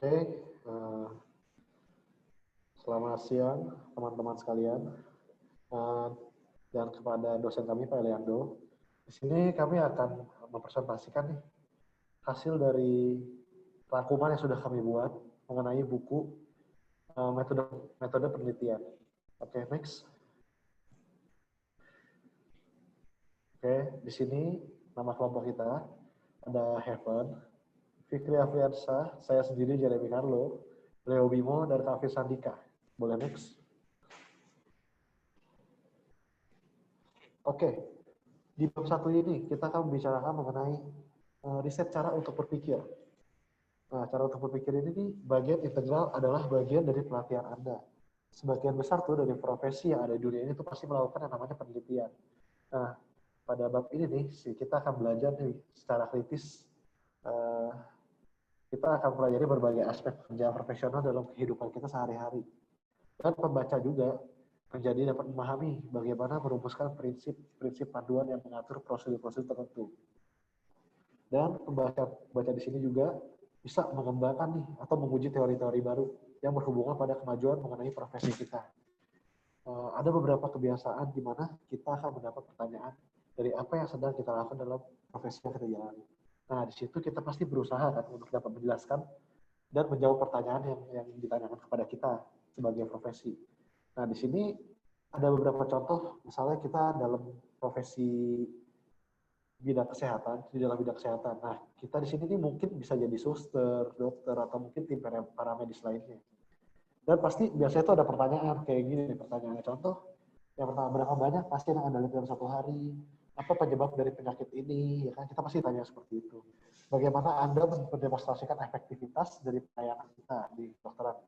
Oke, eh, selamat siang teman-teman sekalian, Eh, dan kepada dosen kami Pak Eliando. Di sini kami akan mempresentasikan nih hasil dari rangkuman yang sudah kami buat mengenai buku metode metode penelitian. Oke, next. Oke, di sini nama kelompok kita ada Heaven, Fikri Afriansa, saya sendiri Jeremy Carlo, Leo Bimo, dan Kak Sandika. Boleh next? Oke, di bab 1 ini kita akan membicarakan mengenai riset cara untuk berpikir. Nah, cara untuk berpikir ini nih, bagian integral adalah bagian dari pelatihan Anda. Sebagian besar tuh dari profesi yang ada di dunia ini tuh pasti melakukan yang namanya penelitian. Nah, pada bab ini nih, kita akan belajar nih secara kritis. Kita akan pelajari berbagai aspek kerja profesional dalam kehidupan kita sehari-hari. Dan pembaca juga menjadi dapat memahami bagaimana merumuskan prinsip-prinsip panduan yang mengatur prosedur-prosedur tertentu. Dan pembaca di sini juga bisa mengembangkan nih atau menguji teori-teori baru yang berhubungan pada kemajuan mengenai profesi kita. Ada beberapa kebiasaan di mana kita akan mendapat pertanyaan dari apa yang sedang kita lakukan dalam profesi yang kita jalani. Nah, di situ kita pasti berusaha kan untuk dapat menjelaskan dan menjawab pertanyaan yang ditanyakan kepada kita sebagai profesi. Nah, di sini ada beberapa contoh, misalnya kita dalam profesi bidang kesehatan, di dalam bidang kesehatan. Nah, kita di sini nih mungkin bisa jadi suster, dokter, atau mungkin tim paramedis lainnya. Dan pasti biasanya itu ada pertanyaan kayak gini nih, pertanyaannya. Contoh, yang pertama, berapa banyak pasien yang Anda lihat dalam satu hari? Apa penyebab dari penyakit ini? Ya kan, kita pasti tanya seperti itu. Bagaimana Anda mendemonstrasikan efektivitas dari pelayanan kita di dokteran?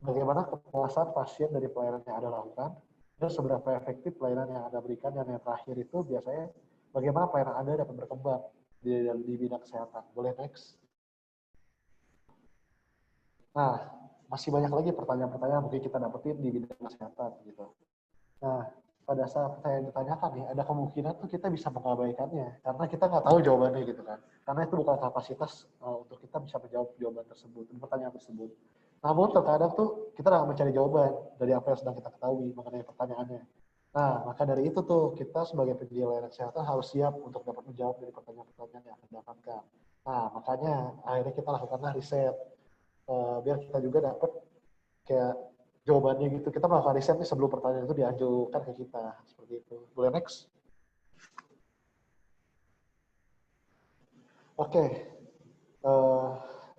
Bagaimana kepuasan pasien dari pelayanan yang Anda lakukan? Dan seberapa efektif pelayanan yang Anda berikan? Dan yang terakhir itu biasanya bagaimana pelayanan Anda dapat berkembang di bidang kesehatan. Boleh next? Nah, masih banyak lagi pertanyaan-pertanyaan mungkin kita dapetin di bidang kesehatan gitu. Nah, pada saat saya ditanyakan nih, ada kemungkinan tuh kita bisa mengabaikannya karena kita nggak tahu jawabannya gitu kan. Karena itu bukan kapasitas untuk kita bisa menjawab jawaban tersebut, pertanyaan tersebut. Namun terkadang tuh kita nggak mencari jawaban dari apa yang sedang kita ketahui mengenai pertanyaannya. Nah, maka dari itu tuh kita sebagai penyedia layanan kesehatan harus siap untuk dapat menjawab dari pertanyaan-pertanyaan yang akan didapatkan. Nah, makanya akhirnya kita lakukanlah riset biar kita juga dapat kayak jawabannya gitu. Kita melakukan riset nih sebelum pertanyaan itu diajukan ke kita seperti itu. Boleh next? Oke,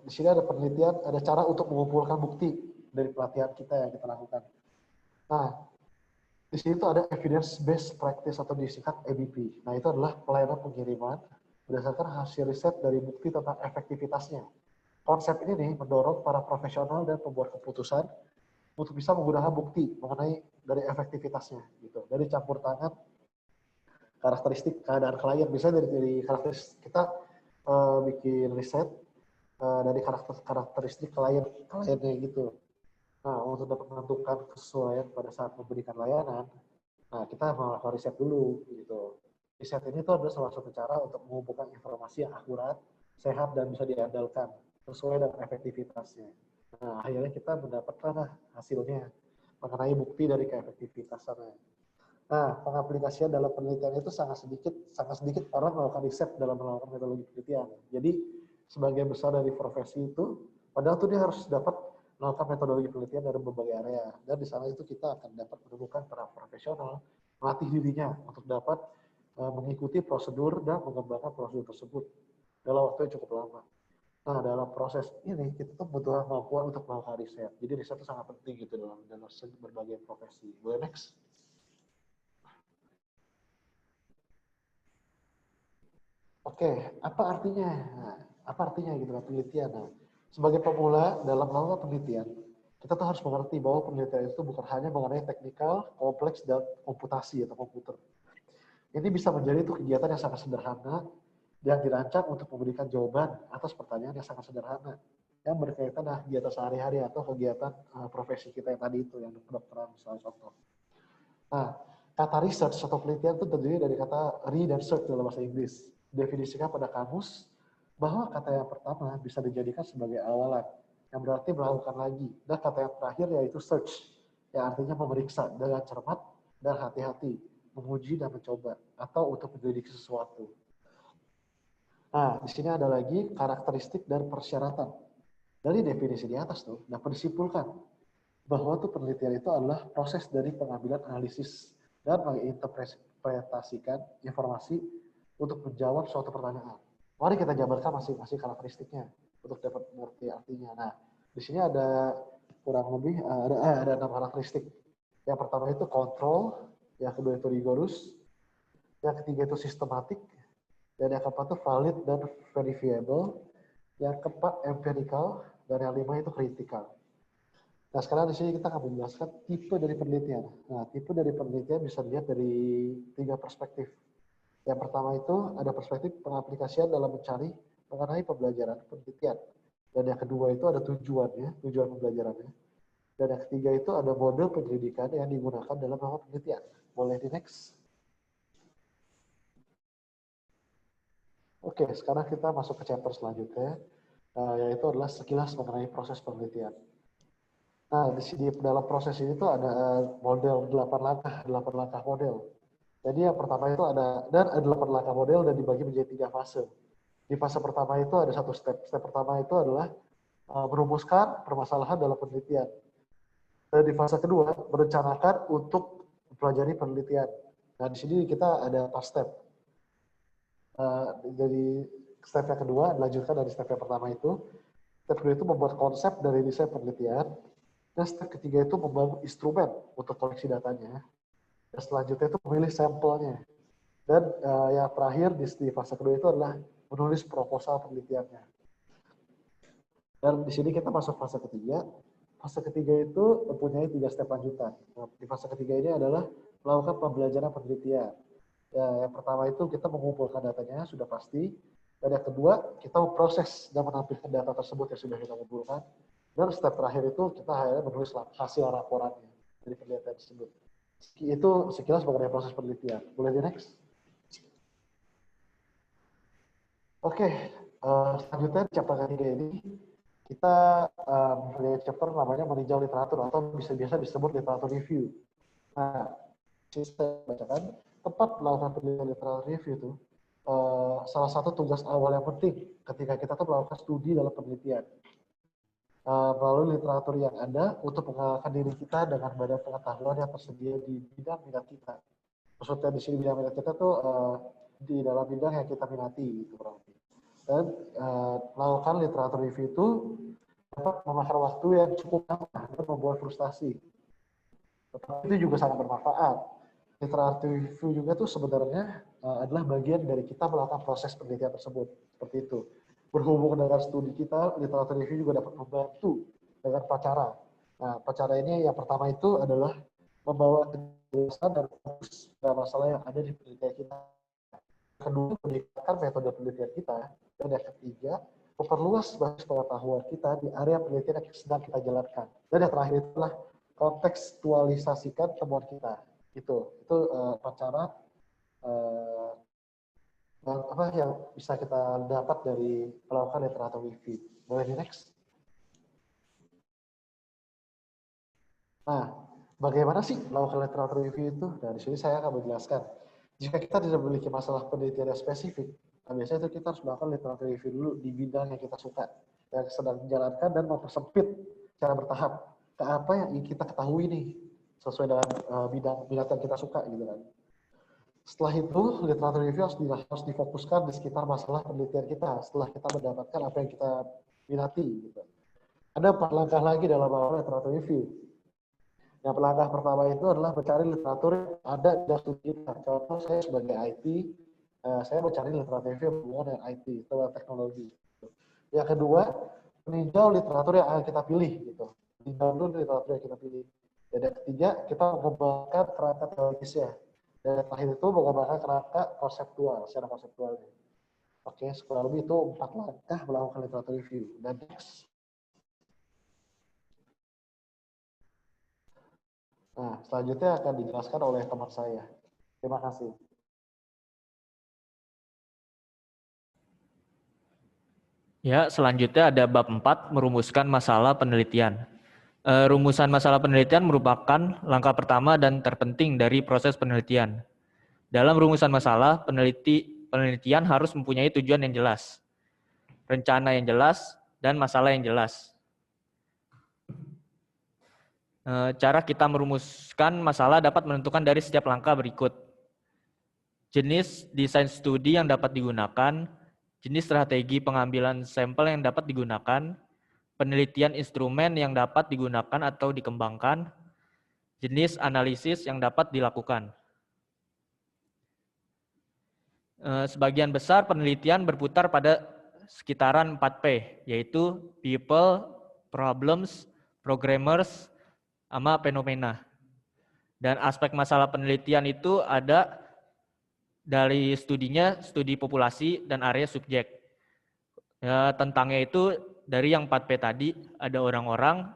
di sini ada penelitian, ada cara untuk mengumpulkan bukti dari pelatihan kita yang kita lakukan. Nah, di sini tuh ada evidence based practice atau disingkat EBP. Nah, itu adalah pelayanan pengiriman berdasarkan hasil riset dari bukti tentang efektivitasnya. Konsep ini nih mendorong para profesional dan pembuat keputusan untuk bisa menggunakan bukti mengenai dari efektivitasnya gitu, dari campur tangan karakteristik keadaan klien. Misalnya dari karakteristik kita bikin riset dari karakteristik kliennya gitu. Nah, untuk dapat menentukan kesesuaian pada saat memberikan layanan, nah kita melakukan riset dulu gitu. Riset ini tuh adalah salah satu cara untuk mengumpulkan informasi yang akurat, sehat, dan bisa diandalkan sesuai dengan efektivitasnya. Nah, akhirnya kita mendapatkan hasilnya mengenai bukti dari keefektivitasannya. Nah, pengaplikasian dalam penelitian itu sangat sedikit orang melakukan riset dalam melakukan metodologi penelitian. Jadi, sebagian besar dari profesi itu, padahal tuh dia harus dapat melakukan metodologi penelitian dari berbagai area. Dan di sana itu kita akan dapat menemukan para profesional, melatih dirinya untuk dapat mengikuti prosedur dan mengembangkan prosedur tersebut dalam waktu yang cukup lama. Nah, dalam proses ini kita tuh butuh kemampuan untuk melakukan riset. Jadi riset itu sangat penting gitu dalam berbagai profesi. Boleh next? Oke, apa artinya? Nah, apa artinya gitu kan penelitian? Nah, sebagai pemula dalam melakukan penelitian, kita tuh harus mengerti bahwa penelitian itu bukan hanya mengenai teknikal, kompleks, dan komputasi atau komputer. Ini bisa menjadi itu kegiatan yang sangat sederhana yang dirancang untuk memberikan jawaban atas pertanyaan yang sangat sederhana yang berkaitan dengan kegiatan sehari-hari atau kegiatan profesi kita yang tadi itu, yang kedokteran misalnya contoh. Nah, kata research atau penelitian itu terdiri dari kata re dan search dalam bahasa Inggris. Definisikan pada kamus bahwa kata yang pertama bisa dijadikan sebagai awalan yang berarti melakukan lagi. Dan kata yang terakhir yaitu search, yang artinya memeriksa dengan cermat dan hati-hati, menguji dan mencoba, atau untuk menyelidiki sesuatu. Nah, di sini ada lagi karakteristik dan persyaratan. Dari definisi di atas tuh, dapat disimpulkan bahwa tuh penelitian itu adalah proses dari pengambilan analisis dan menginterpretasikan informasi untuk menjawab suatu pertanyaan. Mari kita jabarkan masing-masing karakteristiknya untuk dapat mengerti artinya. Nah, di sini ada kurang lebih ada 6 karakteristik. Yang pertama itu kontrol, yang kedua itu rigorous, yang ketiga itu sistematik, dan yang keempat itu valid dan verifiable, yang keempat empirical, dan yang lima itu critical. Nah, sekarang di sini kita akan menjelaskan tipe dari penelitian. Nah, tipe dari penelitian bisa dilihat dari 3 perspektif. Yang pertama itu ada perspektif pengaplikasian dalam mencari mengenai pembelajaran penelitian. Dan yang kedua itu ada tujuannya, tujuan pembelajarannya. Dan yang ketiga itu ada model penyelidikan yang digunakan dalam melakukan penelitian. Boleh di next? Oke, sekarang kita masuk ke chapter selanjutnya, yaitu adalah sekilas mengenai proses penelitian. Nah, di dalam proses ini tuh ada model 8 langkah model. Jadi yang pertama itu ada 8 langkah model dan dibagi menjadi 3 fase. Di fase pertama itu ada 1 step. Step pertama itu adalah merumuskan permasalahan dalam penelitian. Dan di fase kedua, merencanakan untuk mempelajari penelitian. Nah, di sini kita ada 4 step. Jadi step yang kedua, dilanjutkan dari step yang pertama itu. Step kedua itu membuat konsep dari desain penelitian. Dan step ketiga itu membangun instrumen untuk koleksi datanya. Dan selanjutnya itu memilih sampelnya. Dan yang terakhir di fase kedua itu adalah menulis proposal penelitiannya. Dan di sini kita masuk fase ketiga. Fase ketiga itu mempunyai 3 step lanjutan. Nah, di fase ketiga ini adalah melakukan pembelajaran penelitian. Ya, yang pertama itu kita mengumpulkan datanya, sudah pasti. Dan yang kedua, kita memproses dan menampilkan data tersebut yang sudah kita kumpulkan. Dan step terakhir itu kita akhirnya menulis hasil laporannya dari penelitian tersebut. Itu sekilas mengenai proses penelitian. Boleh di next? Oke, selanjutnya chapter ketiga ini kita mempunyai chapter namanya meninjau literatur atau biasa disebut literatur review. Nah, saya bacakan, tempat melakukan penelitian literatur review itu salah satu tugas awal yang penting ketika kita tuh melakukan studi dalam penelitian. Melalui literatur yang ada untuk mengenalkan diri kita dengan badan pengetahuan yang tersedia di bidang minat kita. Maksudnya di sini bidang minat kita tuh di dalam bidang yang kita minati gitu berarti. Dan melakukan literatur review itu dapat memakan waktu yang cukup lama dan membuat frustasi. Tetapi itu juga sangat bermanfaat. Literatur review juga tuh sebenarnya adalah bagian dari kita melakukan proses penelitian tersebut. Seperti itu. Berhubung dengan studi kita, literatur review juga dapat membantu dengan cara. Nah, cara ini yang pertama itu adalah membawa kejelasan dan fokus pada masalah yang ada di penelitian kita. Kedua, meningkatkan metode penelitian kita. Dan yang ketiga, memperluas basis pengetahuan kita di area penelitian yang sedang kita jalankan. Dan yang terakhir itulah kontekstualisasikan temuan kita. Itu cara apa yang bisa kita dapat dari melakukan literatur review. Boleh di next? Nah, bagaimana sih melakukan literatur review itu? Nah, di sini saya akan menjelaskan. Jika kita tidak memiliki masalah penelitian yang spesifik, nah biasanya itu kita harus melakukan literatur review dulu di bidang yang kita suka, yang sedang dijalankan dan mempersempit secara bertahap ke apa yang ingin kita ketahui nih, sesuai dengan bidang yang kita suka gitu kan. Setelah itu, literatur review harus difokuskan di sekitar masalah penelitian kita setelah kita mendapatkan apa yang kita minati. Gitu. Ada 4 langkah lagi dalam melakukan literatur review. Yang langkah pertama itu adalah mencari literatur yang ada di studi kita. Contoh saya sebagai IT, saya mencari literatur review hubungan dengan IT, atau teknologi. Yang kedua, meninjau literatur yang akan kita pilih. Gitu. Meninjau dulu literatur yang kita pilih. Dan yang ketiga, kita mengembangkan kerangka teoritisnya. Dan yang terakhir itu mengembangkan kerangka konseptual, secara konseptualnya. Oke, sekurang lebih itu 4 langkah melakukan literatur review. Dan next. Nah, selanjutnya akan dijelaskan oleh teman saya. Terima kasih. Ya, selanjutnya ada bab 4, merumuskan masalah penelitian. Rumusan masalah penelitian merupakan langkah pertama dan terpenting dari proses penelitian. Dalam rumusan masalah, penelitian harus mempunyai tujuan yang jelas, rencana yang jelas, dan masalah yang jelas. Cara kita merumuskan masalah dapat menentukan dari setiap langkah berikut. Jenis desain studi yang dapat digunakan, jenis strategi pengambilan sampel yang dapat digunakan, penelitian instrumen yang dapat digunakan atau dikembangkan, jenis analisis yang dapat dilakukan. Sebagian besar penelitian berputar pada sekitaran 4P, yaitu people, problems, programmers, sama fenomena. Dan aspek masalah penelitian itu ada dari studinya, studi populasi dan area subjek. Ya, tentangnya itu dari yang 4P tadi, ada orang-orang,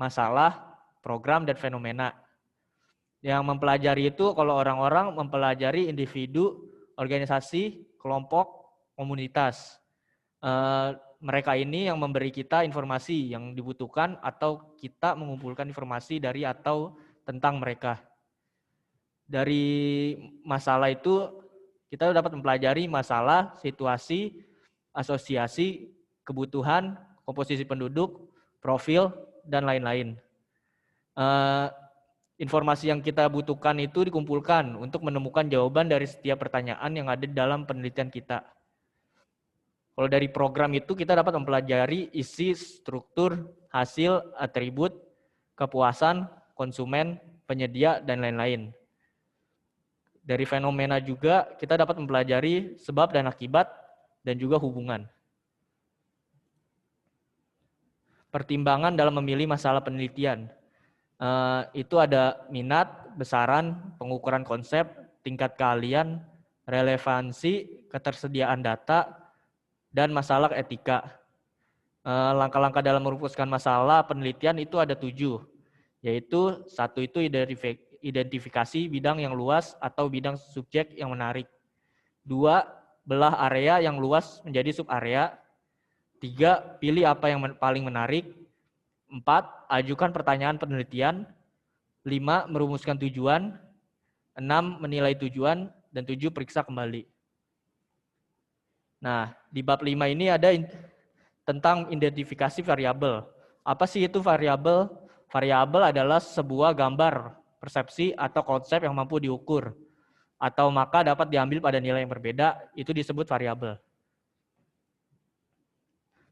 masalah, program, dan fenomena. Yang mempelajari itu kalau orang-orang mempelajari individu, organisasi, kelompok, komunitas. Mereka ini yang memberi kita informasi yang dibutuhkan atau kita mengumpulkan informasi dari atau tentang mereka. Dari masalah itu kita dapat mempelajari masalah, situasi, asosiasi, kebutuhan, komposisi penduduk, profil, dan lain-lain. Informasi yang kita butuhkan itu dikumpulkan untuk menemukan jawaban dari setiap pertanyaan yang ada dalam penelitian kita. Kalau dari program itu kita dapat mempelajari isi, struktur, hasil, atribut, kepuasan, konsumen, penyedia, dan lain-lain. Dari fenomena juga kita dapat mempelajari sebab dan akibat dan juga hubungan. Pertimbangan dalam memilih masalah penelitian. Itu ada minat, besaran, pengukuran konsep, tingkat keahlian, relevansi, ketersediaan data, dan masalah etika. Langkah-langkah dalam merumuskan masalah penelitian itu ada 7, yaitu 1 itu identifikasi bidang yang luas atau bidang subjek yang menarik. 2, belah area yang luas menjadi subarea. 3, pilih apa yang paling menarik. 4, ajukan pertanyaan penelitian. 5, merumuskan tujuan. 6, menilai tujuan. Dan 7, periksa kembali. Nah, di bab 5 ini ada tentang identifikasi variabel. Apa sih itu variabel? Variabel adalah sebuah gambar, persepsi, atau konsep yang mampu diukur. Atau maka dapat diambil pada nilai yang berbeda, itu disebut variabel.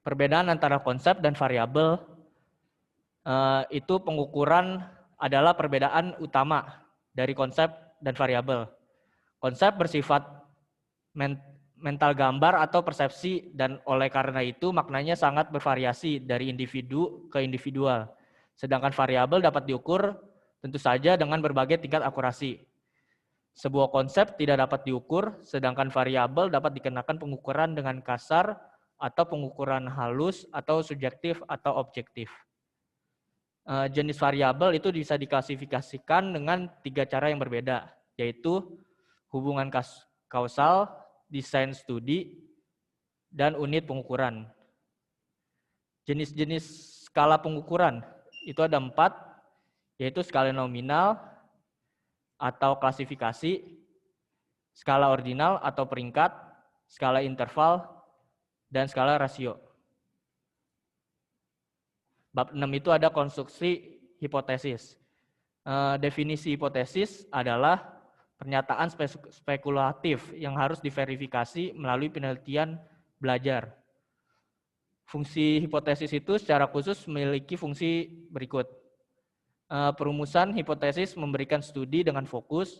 Perbedaan antara konsep dan variabel itu pengukuran adalah perbedaan utama dari konsep dan variabel. Konsep bersifat mental gambar atau persepsi dan oleh karena itu maknanya sangat bervariasi dari individu ke individual. Sedangkan variabel dapat diukur tentu saja dengan berbagai tingkat akurasi. Sebuah konsep tidak dapat diukur, sedangkan variabel dapat dikenakan pengukuran dengan kasar atau pengukuran halus atau subjektif atau objektif. Jenis variabel itu bisa diklasifikasikan dengan 3 cara yang berbeda, yaitu hubungan kausal, desain studi, dan unit pengukuran. Jenis-jenis skala pengukuran itu ada 4, yaitu skala nominal atau klasifikasi, skala ordinal atau peringkat, skala interval, dan skala rasio. Bab 6 itu ada konstruksi hipotesis. Definisi hipotesis adalah pernyataan spekulatif yang harus diverifikasi melalui penelitian belajar. Fungsi hipotesis itu secara khusus memiliki fungsi berikut. Perumusan hipotesis memberikan studi dengan fokus.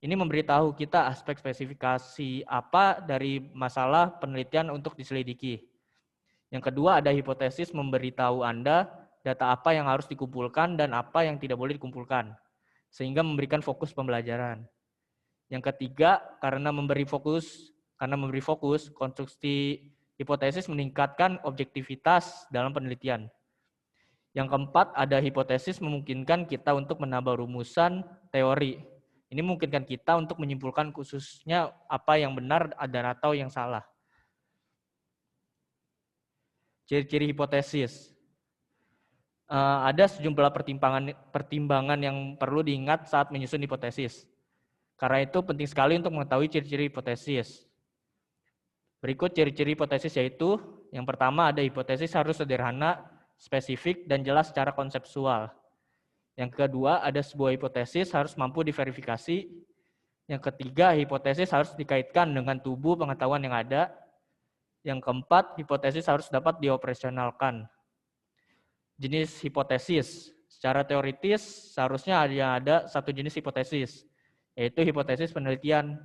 Ini memberitahu kita aspek spesifikasi apa dari masalah penelitian untuk diselidiki. Yang kedua ada hipotesis memberitahu Anda data apa yang harus dikumpulkan dan apa yang tidak boleh dikumpulkan, sehingga memberikan fokus pembelajaran. Yang ketiga, karena memberi fokus, konstruksi hipotesis meningkatkan objektivitas dalam penelitian. Yang keempat, ada hipotesis memungkinkan kita untuk menambah rumusan teori. Ini memungkinkan kita untuk menyimpulkan khususnya apa yang benar dan atau yang salah. Ciri-ciri hipotesis. Ada sejumlah pertimbangan yang perlu diingat saat menyusun hipotesis. Karena itu penting sekali untuk mengetahui ciri-ciri hipotesis. Berikut ciri-ciri hipotesis yaitu, yang pertama ada hipotesis harus sederhana, spesifik, dan jelas secara konseptual. Yang kedua, ada sebuah hipotesis harus mampu diverifikasi. Yang ketiga, hipotesis harus dikaitkan dengan tubuh pengetahuan yang ada. Yang keempat, hipotesis harus dapat dioperasionalkan. Jenis hipotesis. Secara teoritis, seharusnya ada satu jenis hipotesis, yaitu hipotesis penelitian.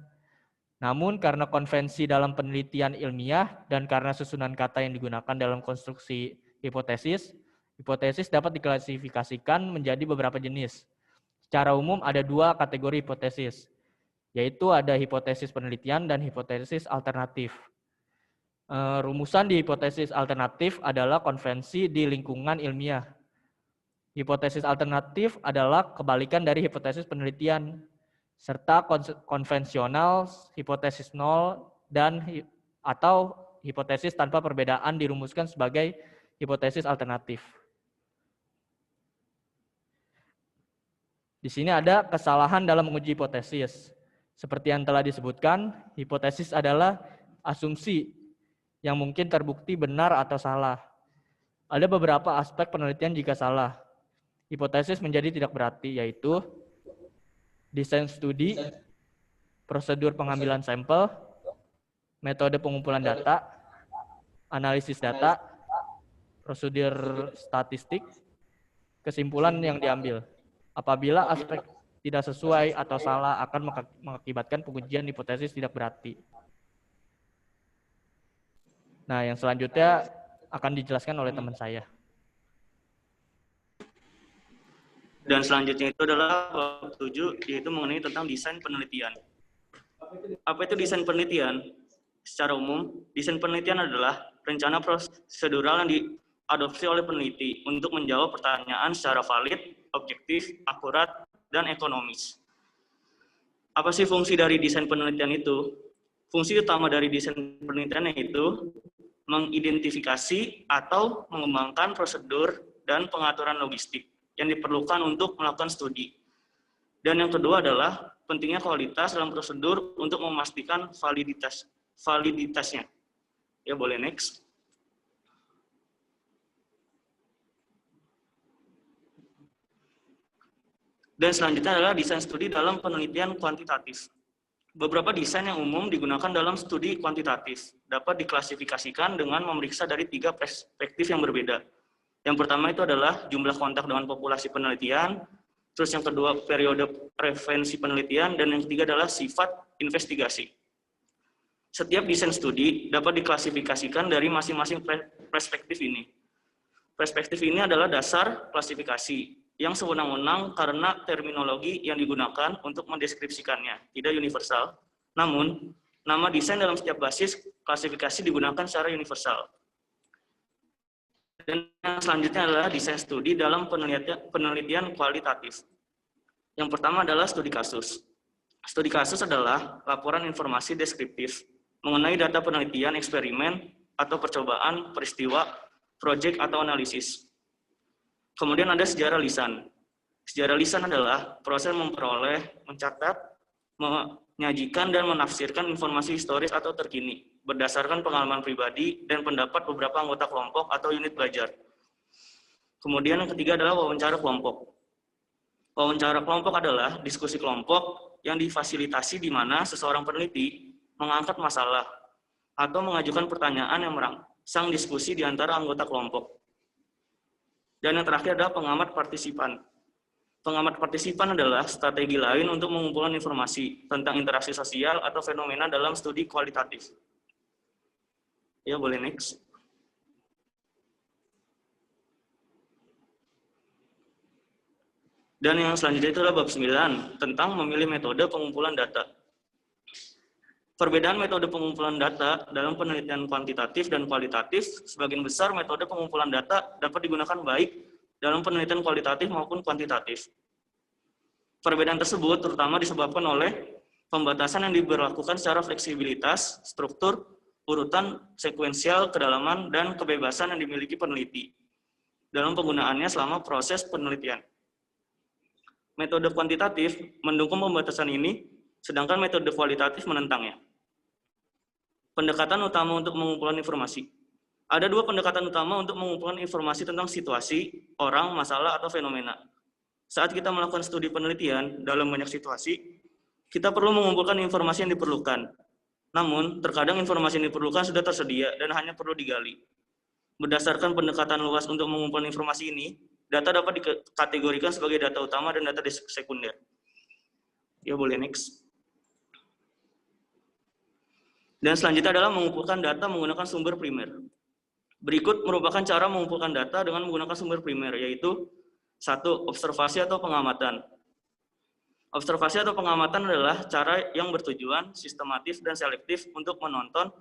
Namun karena konvensi dalam penelitian ilmiah dan karena susunan kata yang digunakan dalam konstruksi hipotesis, hipotesis dapat diklasifikasikan menjadi beberapa jenis. Secara umum ada dua kategori hipotesis, yaitu ada hipotesis penelitian dan hipotesis alternatif. Rumusan di hipotesis alternatif adalah konvensi di lingkungan ilmiah. Hipotesis alternatif adalah kebalikan dari hipotesis penelitian, serta konvensional, hipotesis nol, dan atau hipotesis tanpa perbedaan dirumuskan sebagai hipotesis alternatif. Di sini ada kesalahan dalam menguji hipotesis. Seperti yang telah disebutkan, hipotesis adalah asumsi yang mungkin terbukti benar atau salah. Ada beberapa aspek penelitian jika salah. Hipotesis menjadi tidak berarti, yaitu desain studi, prosedur pengambilan sampel, metode pengumpulan data, analisis data, prosedur statistik, kesimpulan yang diambil. Apabila aspek tidak sesuai atau salah akan mengakibatkan pengujian hipotesis tidak berarti. Nah, yang selanjutnya akan dijelaskan oleh teman saya. Dan selanjutnya itu adalah bab 7, yaitu mengenai tentang desain penelitian. Apa itu desain penelitian? Secara umum, desain penelitian adalah rencana prosedural yang diadopsi oleh peneliti untuk menjawab pertanyaan secara valid, objektif, akurat, dan ekonomis. Apa sih fungsi dari desain penelitian itu? Fungsi utama dari desain penelitian yaitu mengidentifikasi atau mengembangkan prosedur dan pengaturan logistik yang diperlukan untuk melakukan studi. Dan yang kedua adalah pentingnya kualitas dalam prosedur untuk memastikan validitasnya. Ya, boleh next. Dan selanjutnya adalah desain studi dalam penelitian kuantitatif. Beberapa desain yang umum digunakan dalam studi kuantitatif dapat diklasifikasikan dengan memeriksa dari 3 perspektif yang berbeda. Yang pertama itu adalah jumlah kontak dengan populasi penelitian, terus yang kedua periode referensi penelitian, dan yang ketiga adalah sifat investigasi. Setiap desain studi dapat diklasifikasikan dari masing-masing perspektif ini. Perspektif ini adalah dasar klasifikasi yang sewenang-wenang karena terminologi yang digunakan untuk mendeskripsikannya tidak universal. Namun, nama desain dalam setiap basis klasifikasi digunakan secara universal. Dan yang selanjutnya adalah desain studi dalam penelitian kualitatif. Yang pertama adalah studi kasus. Studi kasus adalah laporan informasi deskriptif mengenai data penelitian, eksperimen, atau percobaan, peristiwa, proyek, atau analisis. Kemudian ada sejarah lisan. Sejarah lisan adalah proses memperoleh, mencatat, menyajikan, dan menafsirkan informasi historis atau terkini berdasarkan pengalaman pribadi dan pendapat beberapa anggota kelompok atau unit belajar. Kemudian yang ketiga adalah wawancara kelompok. Wawancara kelompok adalah diskusi kelompok yang difasilitasi di mana seseorang peneliti mengangkat masalah atau mengajukan pertanyaan yang merangsang diskusi di antara anggota kelompok. Dan yang terakhir adalah pengamat partisipan. Pengamat partisipan adalah strategi lain untuk mengumpulkan informasi tentang interaksi sosial atau fenomena dalam studi kualitatif. Ya, boleh next. Dan yang selanjutnya itu adalah bab 9 tentang memilih metode pengumpulan data. Perbedaan metode pengumpulan data dalam penelitian kuantitatif dan kualitatif, sebagian besar metode pengumpulan data dapat digunakan baik dalam penelitian kualitatif maupun kuantitatif. Perbedaan tersebut terutama disebabkan oleh pembatasan yang diberlakukan secara fleksibilitas, struktur, urutan sekuensial, kedalaman, dan kebebasan yang dimiliki peneliti dalam penggunaannya selama proses penelitian. Metode kuantitatif mendukung pembatasan ini, sedangkan metode kualitatif menentangnya. Pendekatan utama untuk mengumpulkan informasi. Ada dua pendekatan utama untuk mengumpulkan informasi tentang situasi, orang, masalah, atau fenomena. Saat kita melakukan studi penelitian dalam banyak situasi, kita perlu mengumpulkan informasi yang diperlukan. Namun, terkadang informasi yang diperlukan sudah tersedia dan hanya perlu digali. Berdasarkan pendekatan luas untuk mengumpulkan informasi ini, data dapat dikategorikan sebagai data utama dan data sekunder. Ya, boleh next. Dan selanjutnya adalah mengumpulkan data menggunakan sumber primer. Berikut merupakan cara mengumpulkan data dengan menggunakan sumber primer, yaitu 1. Observasi atau pengamatan. Observasi atau pengamatan adalah cara yang bertujuan, sistematis, dan selektif untuk menonton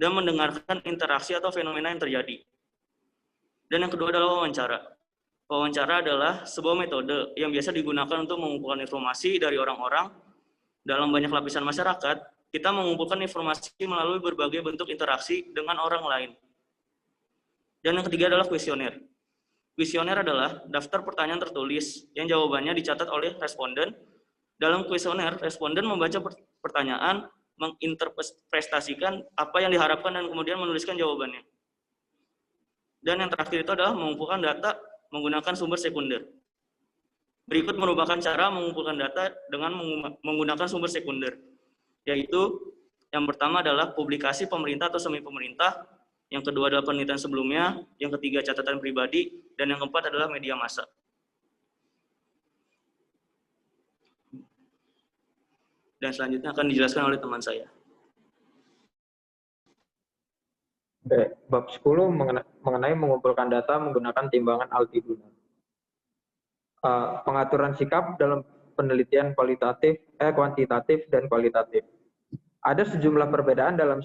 dan mendengarkan interaksi atau fenomena yang terjadi. Dan yang kedua adalah wawancara. Wawancara adalah sebuah metode yang biasa digunakan untuk mengumpulkan informasi dari orang-orang dalam banyak lapisan masyarakat. Kita mengumpulkan informasi melalui berbagai bentuk interaksi dengan orang lain. Dan yang ketiga adalah kuesioner. Kuesioner adalah daftar pertanyaan tertulis yang jawabannya dicatat oleh responden. Dalam kuesioner, responden membaca pertanyaan, menginterpretasikan apa yang diharapkan, dan kemudian menuliskan jawabannya. Dan yang terakhir itu adalah mengumpulkan data menggunakan sumber sekunder. Berikut merupakan cara mengumpulkan data dengan menggunakan sumber sekunder, yaitu yang pertama adalah publikasi pemerintah atau semi pemerintah, yang kedua adalah penelitian sebelumnya, yang ketiga catatan pribadi, dan yang keempat adalah media massa. Dan selanjutnya akan dijelaskan oleh teman saya. Oke, bab 10 mengenai mengumpulkan data menggunakan timbangan altitudinal. Pengaturan sikap dalam penelitian kuantitatif dan kualitatif. Ada sejumlah perbedaan dalam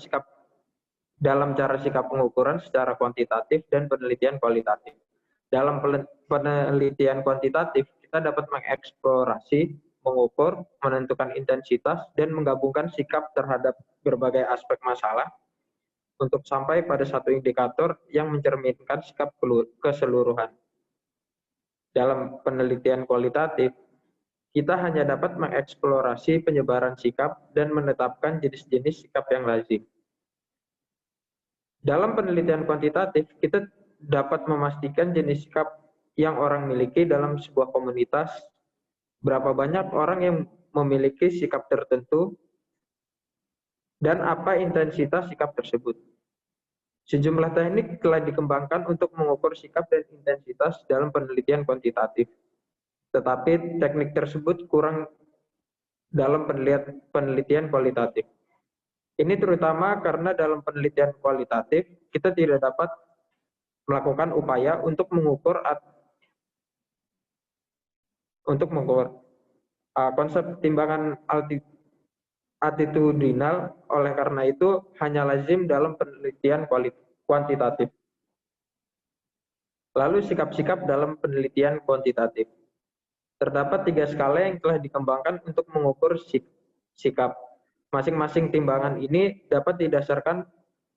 cara sikap pengukuran secara kuantitatif dan penelitian kualitatif. Dalam penelitian kuantitatif, kita dapat mengeksplorasi, mengukur, menentukan intensitas, dan menggabungkan sikap terhadap berbagai aspek masalah untuk sampai pada satu indikator yang mencerminkan sikap keseluruhan. Dalam penelitian kualitatif, kita hanya dapat mengeksplorasi penyebaran sikap dan menetapkan jenis-jenis sikap yang lazim. Dalam penelitian kuantitatif, kita dapat memastikan jenis sikap yang orang miliki dalam sebuah komunitas, berapa banyak orang yang memiliki sikap tertentu, dan apa intensitas sikap tersebut. Sejumlah teknik telah dikembangkan untuk mengukur sikap dan intensitas dalam penelitian kuantitatif. Tetapi teknik tersebut kurang dalam penelitian kualitatif. Ini terutama karena dalam penelitian kualitatif, kita tidak dapat melakukan upaya untuk mengukur konsep timbangan altitudinal. Oleh karena itu hanya lazim dalam penelitian kuantitatif. Lalu sikap-sikap dalam penelitian kuantitatif. Terdapat 3 skala yang telah dikembangkan untuk mengukur sikap. Masing-masing timbangan ini dapat didasarkan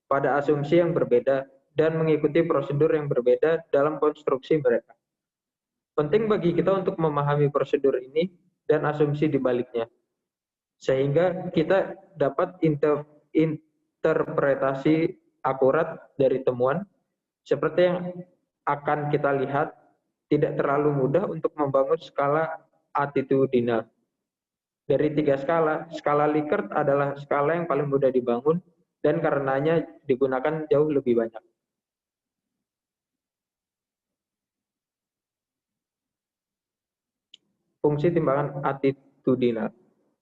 pada asumsi yang berbeda dan mengikuti prosedur yang berbeda dalam konstruksi mereka. Penting bagi kita untuk memahami prosedur ini dan asumsi di baliknya, sehingga kita dapat interpretasi akurat dari temuan. Seperti yang akan kita lihat, tidak terlalu mudah untuk membangun skala altitudinal. Dari 3 skala, skala Likert adalah skala yang paling mudah dibangun dan karenanya digunakan jauh lebih banyak. Fungsi timbangan altitudinal.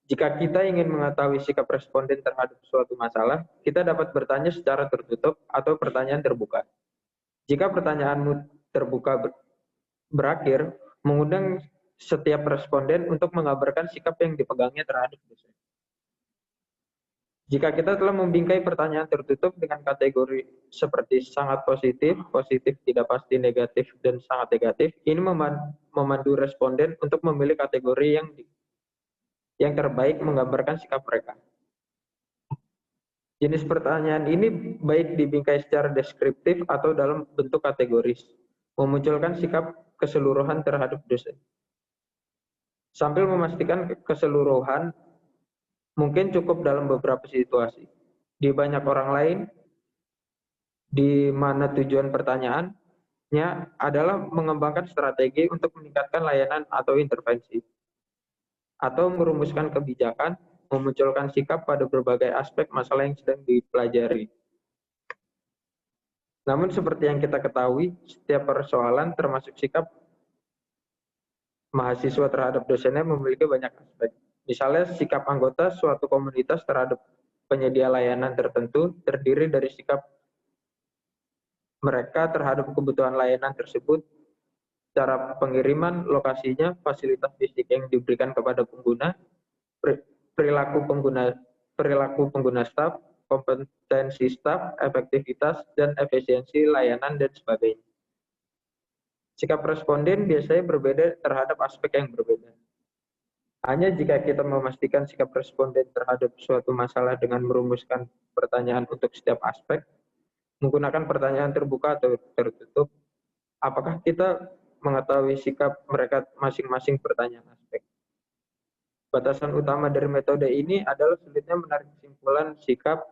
Jika kita ingin mengetahui sikap responden terhadap suatu masalah, kita dapat bertanya secara tertutup atau pertanyaan terbuka. Jika pertanyaanmu terbuka berakhir, mengundang setiap responden untuk mengabarkan sikap yang dipegangnya terhadap dosen. Jika kita telah membingkai pertanyaan tertutup dengan kategori seperti sangat positif, positif, tidak pasti, negatif, dan sangat negatif, ini memandu responden untuk memilih kategori yang terbaik menggambarkan sikap mereka. Jenis pertanyaan ini baik dibingkai secara deskriptif atau dalam bentuk kategoris, memunculkan sikap keseluruhan terhadap dosen. Sambil memastikan keseluruhan mungkin cukup dalam beberapa situasi. Di banyak orang lain, di mana tujuan pertanyaannya adalah mengembangkan strategi untuk meningkatkan layanan atau intervensi, atau merumuskan kebijakan, memunculkan sikap pada berbagai aspek masalah yang sedang dipelajari. Namun seperti yang kita ketahui, setiap persoalan termasuk sikap mahasiswa terhadap dosennya memiliki banyak aspek. Misalnya sikap anggota suatu komunitas terhadap penyedia layanan tertentu terdiri dari sikap mereka terhadap kebutuhan layanan tersebut, cara pengiriman, lokasinya, fasilitas fisik yang diberikan kepada pengguna, perilaku pengguna staf, kompetensi staf, efektivitas dan efisiensi layanan dan sebagainya. Sikap responden biasanya berbeda terhadap aspek yang berbeda. Hanya jika kita memastikan sikap responden terhadap suatu masalah dengan merumuskan pertanyaan untuk setiap aspek, menggunakan pertanyaan terbuka atau tertutup, apakah kita mengetahui sikap mereka masing-masing pertanyaan aspek. Batasan utama dari metode ini adalah sulitnya menarik kesimpulan sikap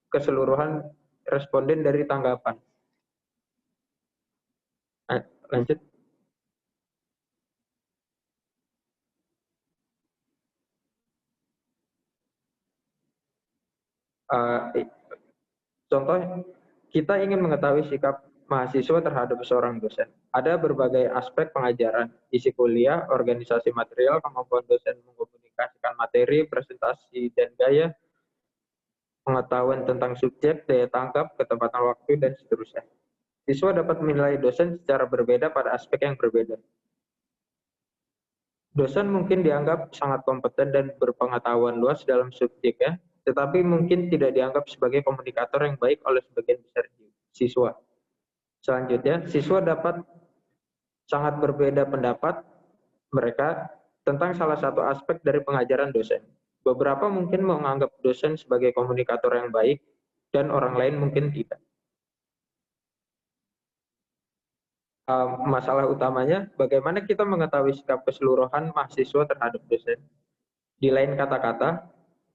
keseluruhan responden dari tanggapan. Lanjut. Contoh, kita ingin mengetahui sikap mahasiswa terhadap seorang dosen. Ada berbagai aspek pengajaran, isi kuliah, organisasi material, kemampuan dosen mengkomunikasikan materi, presentasi dan gaya, pengetahuan tentang subjek, daya tangkap, ketepatan waktu, dan seterusnya. Siswa dapat menilai dosen secara berbeda pada aspek yang berbeda. Dosen mungkin dianggap sangat kompeten dan berpengetahuan luas dalam subjeknya, tetapi mungkin tidak dianggap sebagai komunikator yang baik oleh sebagian besar siswa. Selanjutnya, siswa dapat sangat berbeda pendapat mereka tentang salah satu aspek dari pengajaran dosen. Beberapa mungkin menganggap dosen sebagai komunikator yang baik, dan orang lain mungkin tidak. Masalah utamanya, bagaimana kita mengetahui sikap keseluruhan mahasiswa terhadap dosen. Di lain kata-kata,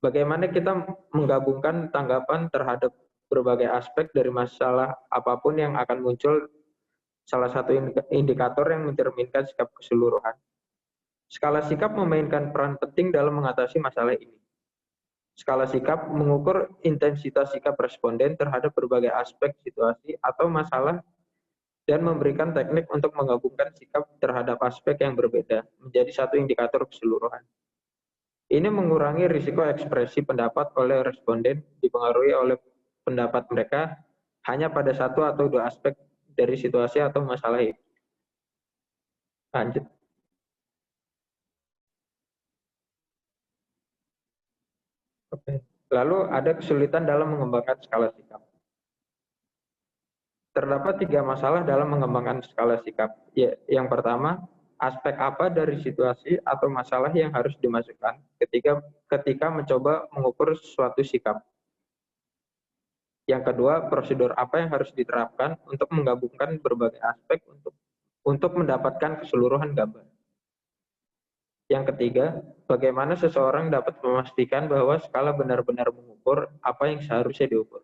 bagaimana kita menggabungkan tanggapan terhadap berbagai aspek dari masalah apapun yang akan muncul, salah satu indikator yang mencerminkan sikap keseluruhan. Skala sikap memainkan peran penting dalam mengatasi masalah ini. Skala sikap mengukur intensitas sikap responden terhadap berbagai aspek situasi atau masalah dan memberikan teknik untuk menggabungkan sikap terhadap aspek yang berbeda menjadi satu indikator keseluruhan. Ini mengurangi risiko ekspresi pendapat oleh responden dipengaruhi oleh pendapat mereka hanya pada satu atau dua aspek dari situasi atau masalah itu. Lanjut. Oke. Lalu ada kesulitan dalam mengembangkan skala sikap. Terdapat 3 masalah dalam mengembangkan skala sikap. Yang pertama, aspek apa dari situasi atau masalah yang harus dimasukkan ketika mencoba mengukur suatu sikap. Yang kedua, prosedur apa yang harus diterapkan untuk menggabungkan berbagai aspek untuk mendapatkan keseluruhan gambar. Yang ketiga, bagaimana seseorang dapat memastikan bahwa skala benar-benar mengukur apa yang seharusnya diukur.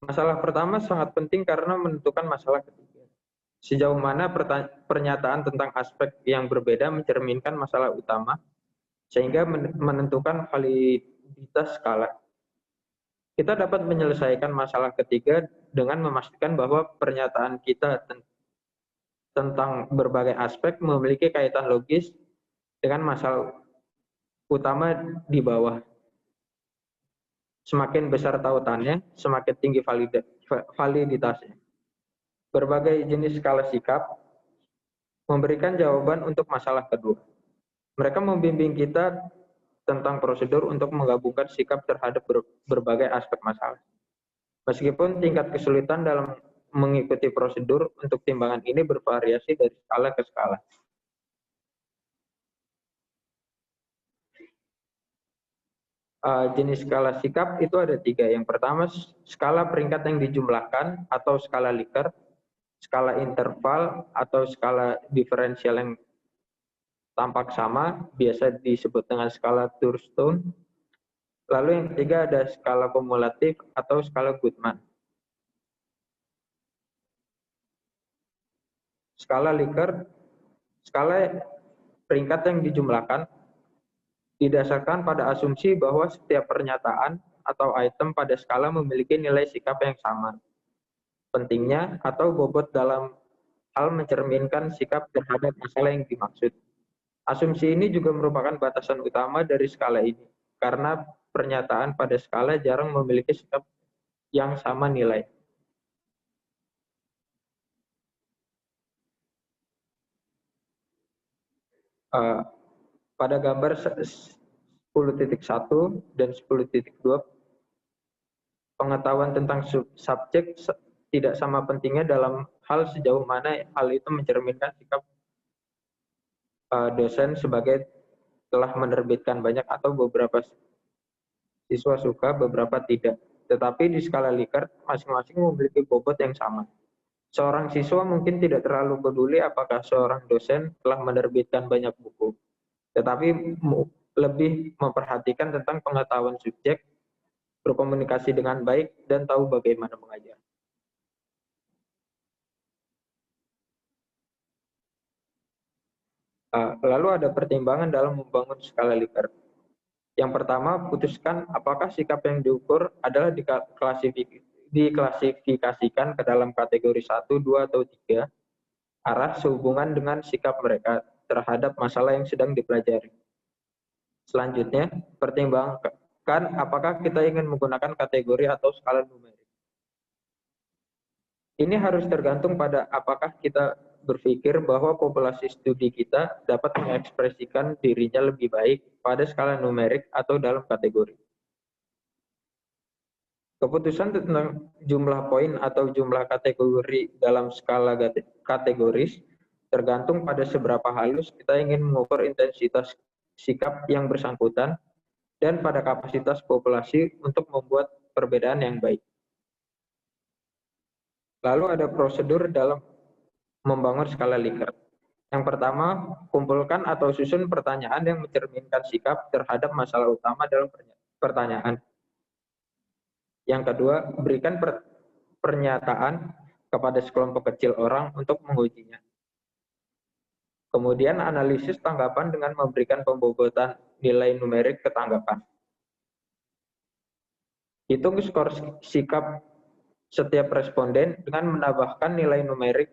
Masalah pertama sangat penting karena menentukan masalah ketiga. Sejauh mana pernyataan tentang aspek yang berbeda mencerminkan masalah utama, sehingga menentukan validitas skala. Kita dapat menyelesaikan masalah ketiga dengan memastikan bahwa pernyataan kita tentang berbagai aspek memiliki kaitan logis dengan masalah utama di bawah. Semakin besar tautannya, semakin tinggi validitasnya. Berbagai jenis skala sikap memberikan jawaban untuk masalah kedua. Mereka membimbing kita tentang prosedur untuk menggabungkan sikap terhadap berbagai aspek masalah. Meskipun tingkat kesulitan dalam mengikuti prosedur untuk timbangan ini bervariasi dari skala ke skala. Jenis skala sikap itu ada 3. Yang pertama, skala peringkat yang dijumlahkan atau skala Likert, skala interval atau skala diferensial yang tampak sama, biasa disebut dengan skala Thurston. Lalu yang ketiga ada skala kumulatif atau skala Goodman. Skala Likert, skala peringkat yang dijumlahkan didasarkan pada asumsi bahwa setiap pernyataan atau item pada skala memiliki nilai sikap yang sama. Pentingnya atau bobot dalam hal mencerminkan sikap terhadap masalah yang dimaksud. Asumsi ini juga merupakan batasan utama dari skala ini, karena pernyataan pada skala jarang memiliki sikap yang sama nilai. Pada gambar 10.1 dan 10.2, pengetahuan tentang subjek tidak sama pentingnya dalam hal sejauh mana hal itu mencerminkan sikap dosen sebagai telah menerbitkan banyak atau beberapa siswa suka, beberapa tidak. Tetapi di skala Likert, masing-masing memiliki bobot yang sama. Seorang siswa mungkin tidak terlalu peduli apakah seorang dosen telah menerbitkan banyak buku, tetapi lebih memperhatikan tentang pengetahuan subjek, berkomunikasi dengan baik, dan tahu bagaimana mengajar. Lalu ada pertimbangan dalam membangun skala Likert. Yang pertama, putuskan apakah sikap yang diukur adalah diklasifikasikan ke dalam kategori 1, 2, atau 3, arah sehubungan dengan sikap mereka terhadap masalah yang sedang dipelajari. Selanjutnya, pertimbangkan apakah kita ingin menggunakan kategori atau skala numerik. Ini harus tergantung pada apakah kita berpikir bahwa populasi studi kita dapat mengekspresikan dirinya lebih baik pada skala numerik atau dalam kategori. Keputusan tentang jumlah poin atau jumlah kategori dalam skala kategoris tergantung pada seberapa halus kita ingin mengukur intensitas sikap yang bersangkutan dan pada kapasitas populasi untuk membuat perbedaan yang baik. Lalu ada prosedur dalam membangun skala Likert. Yang pertama, kumpulkan atau susun pertanyaan yang mencerminkan sikap terhadap masalah utama dalam pertanyaan. Yang kedua, berikan pernyataan kepada sekelompok kecil orang untuk mengujinya. Kemudian analisis tanggapan dengan memberikan pembobotan nilai numerik ke tanggapan. Hitung skor sikap setiap responden dengan menambahkan nilai numerik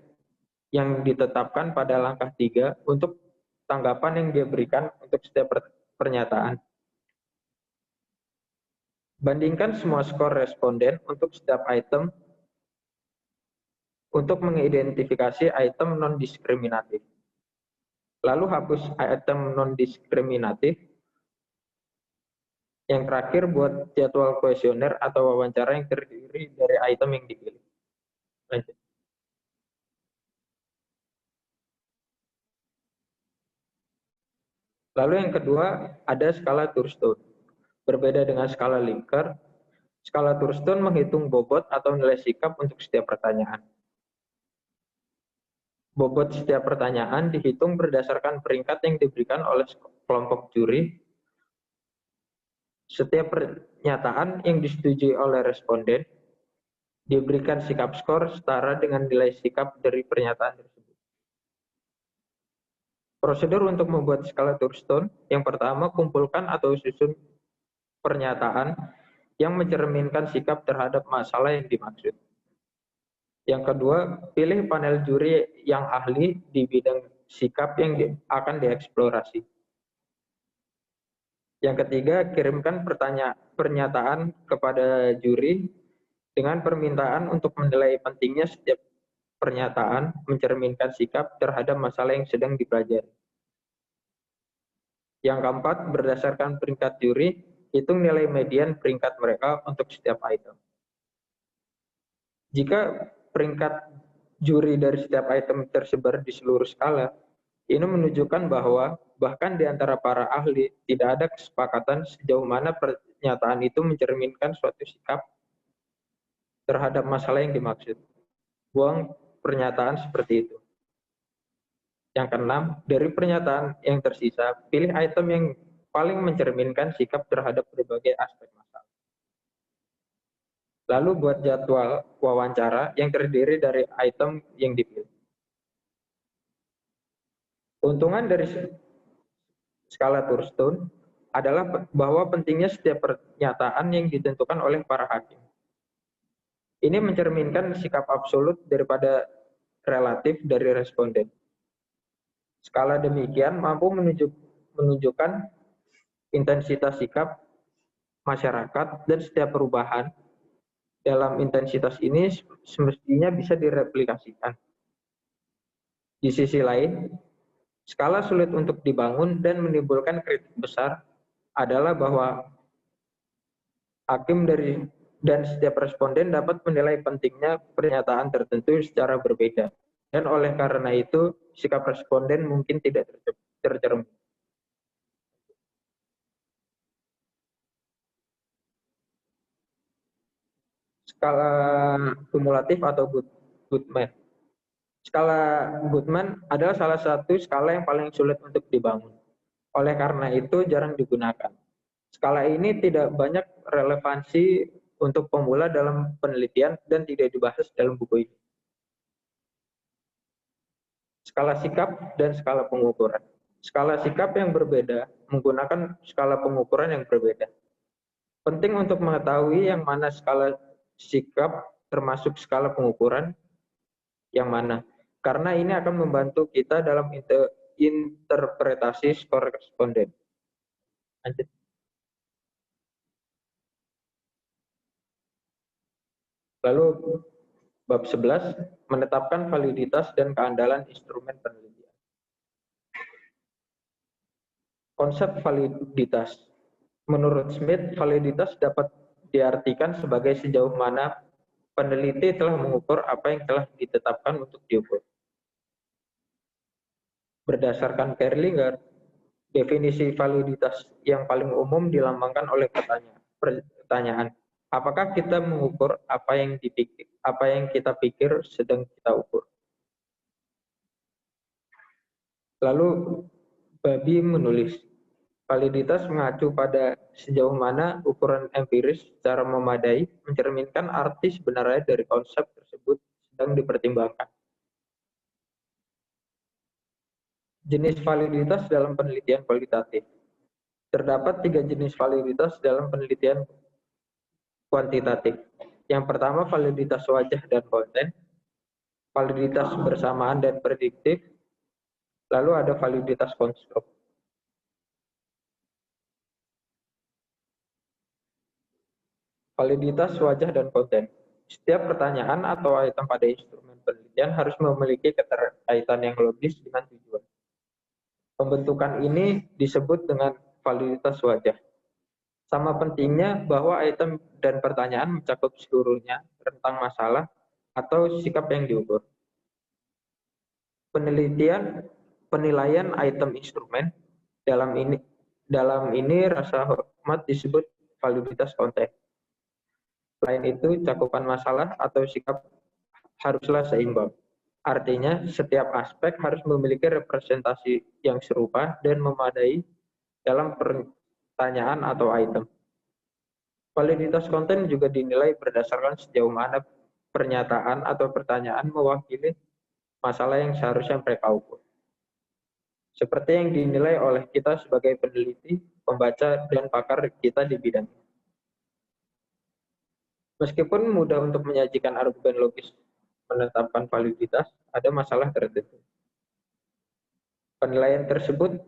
yang ditetapkan pada langkah 3 untuk tanggapan yang dia berikan untuk setiap pernyataan. Bandingkan semua skor responden untuk setiap item untuk mengidentifikasi item non-diskriminatif. Lalu hapus item non-diskriminatif. Yang terakhir, buat jadwal kuesioner atau wawancara yang terdiri dari item yang dipilih. Lanjut. Lalu yang kedua, ada skala Thurston. Berbeda dengan skala Likert, skala Thurston menghitung bobot atau nilai sikap untuk setiap pertanyaan. Bobot setiap pertanyaan dihitung berdasarkan peringkat yang diberikan oleh kelompok juri. Setiap pernyataan yang disetujui oleh responden diberikan sikap skor setara dengan nilai sikap dari pernyataan tersebut. Prosedur untuk membuat skala Thurston, yang pertama, kumpulkan atau susun pernyataan yang mencerminkan sikap terhadap masalah yang dimaksud. Yang kedua, pilih panel juri yang ahli di bidang sikap yang akan dieksplorasi. Yang ketiga, kirimkan pernyataan kepada juri dengan permintaan untuk menilai pentingnya setiap pernyataan mencerminkan sikap terhadap masalah yang sedang dipelajari. Yang keempat, berdasarkan peringkat juri, hitung nilai median peringkat mereka untuk setiap item. Jika peringkat juri dari setiap item tersebar di seluruh skala, ini menunjukkan bahwa bahkan di antara para ahli tidak ada kesepakatan sejauh mana pernyataan itu mencerminkan suatu sikap terhadap masalah yang dimaksud. Buang pernyataan seperti itu. Yang keenam, dari pernyataan yang tersisa, pilih item yang paling mencerminkan sikap terhadap berbagai aspek masalah. Lalu buat jadwal wawancara yang terdiri dari item yang dipilih. Keuntungan dari skala Thurstone adalah bahwa pentingnya setiap pernyataan yang ditentukan oleh para hakim. Ini mencerminkan sikap absolut daripada relatif dari responden. Skala demikian mampu menunjukkan intensitas sikap masyarakat dan setiap perubahan dalam intensitas ini semestinya bisa direplikasikan. Di sisi lain, skala sulit untuk dibangun dan menimbulkan kritik besar adalah bahwa hakim dan setiap responden dapat menilai pentingnya pernyataan tertentu secara berbeda. Dan oleh karena itu, sikap responden mungkin tidak tercermin. Skala kumulatif atau Goodman. Skala Goodman adalah salah satu skala yang paling sulit untuk dibangun. Oleh karena itu, jarang digunakan. Skala ini tidak banyak relevansi untuk pemula dalam penelitian dan tidak dibahas dalam buku ini. Skala sikap dan skala pengukuran. Skala sikap yang berbeda menggunakan skala pengukuran yang berbeda. Penting untuk mengetahui yang mana skala sikap termasuk skala pengukuran yang mana. Karena ini akan membantu kita dalam interpretasi skor responden. Lanjut. Lalu bab 11, menetapkan validitas dan keandalan instrumen penelitian. Konsep validitas. Menurut Smith, validitas dapat diartikan sebagai sejauh mana peneliti telah mengukur apa yang telah ditetapkan untuk diukur. Berdasarkan Kerlinger, definisi validitas yang paling umum dilambangkan oleh pertanyaan. Apakah kita mengukur apa yang kita pikir sedang kita ukur? Lalu Babi menulis, validitas mengacu pada sejauh mana ukuran empiris secara memadai mencerminkan arti sebenarnya dari konsep tersebut sedang dipertimbangkan. Jenis validitas dalam penelitian kualitatif. Terdapat 3 jenis validitas dalam penelitian kuantitatif. Yang pertama, validitas wajah dan konten, validitas bersamaan dan prediktif, lalu ada validitas konstruk. Validitas wajah dan konten. Setiap pertanyaan atau item pada instrumen penelitian harus memiliki keterkaitan yang logis dengan tujuan. Pembentukan ini disebut dengan validitas wajah. Sama pentingnya bahwa item dan pertanyaan mencakup seluruhnya tentang masalah atau sikap yang diukur. Penilaian item instrumen dalam ini rasa hormat disebut validitas konten. Selain itu, cakupan masalah atau sikap haruslah seimbang. Artinya, setiap aspek harus memiliki representasi yang serupa dan memadai dalam pertanyaan atau item. Validitas konten juga dinilai berdasarkan sejauh mana pernyataan atau pertanyaan mewakili masalah yang seharusnya mereka ukur. Seperti yang dinilai oleh kita sebagai peneliti, pembaca, dan pakar kita di bidangnya. Meskipun mudah untuk menyajikan argumen logis menetapkan validitas, ada masalah tertentu. Penilaian tersebut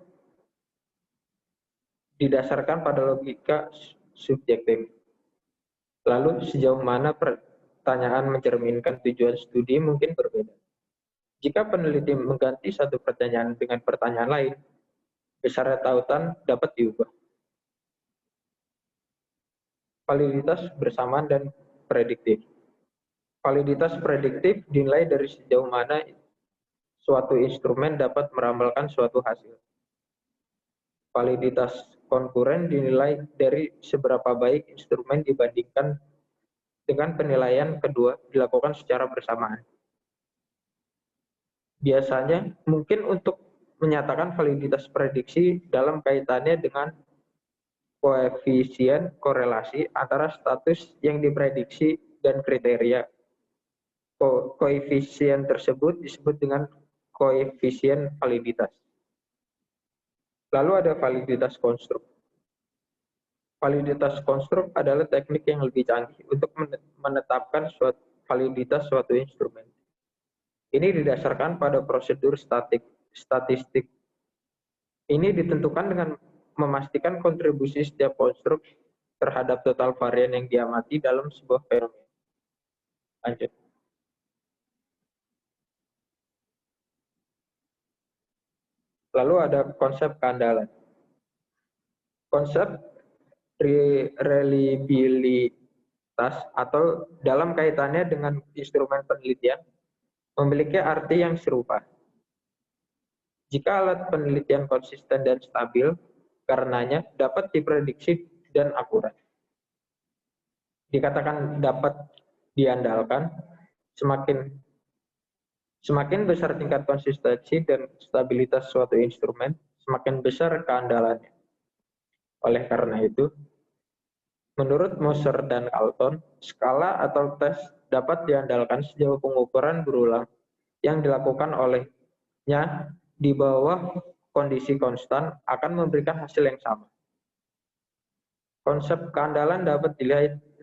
didasarkan pada logika subjektif. Lalu sejauh mana pertanyaan mencerminkan tujuan studi mungkin berbeda. Jika peneliti mengganti satu pertanyaan dengan pertanyaan lain, besarnya tautan dapat diubah. Validitas bersamaan dan prediktif. Validitas prediktif dinilai dari sejauh mana suatu instrumen dapat meramalkan suatu hasil. Validitas konkuren dinilai dari seberapa baik instrumen dibandingkan dengan penilaian kedua dilakukan secara bersamaan. Biasanya mungkin untuk menyatakan validitas prediksi dalam kaitannya dengan koefisien korelasi antara status yang diprediksi dan kriteria. Koefisien tersebut disebut dengan koefisien validitas. Lalu ada validitas konstruk. Validitas konstruk adalah teknik yang lebih canggih untuk menetapkan validitas suatu instrumen. Ini didasarkan pada prosedur statistik. Ini ditentukan dengan memastikan kontribusi setiap konstruk terhadap total varian yang diamati dalam sebuah fenomena. Lanjut. Lalu ada konsep keandalan. Konsep reliabilitas atau dalam kaitannya dengan instrumen penelitian memiliki arti yang serupa. Jika alat penelitian konsisten dan stabil, karenanya dapat diprediksi dan akurat. Dikatakan dapat diandalkan, semakin besar tingkat konsistensi dan stabilitas suatu instrumen, semakin besar keandalannya. Oleh karena itu, menurut Moser dan Carlton, skala atau tes dapat diandalkan sejauh pengukuran berulang yang dilakukan olehnya di bawah kondisi konstan akan memberikan hasil yang sama. Konsep keandalan dapat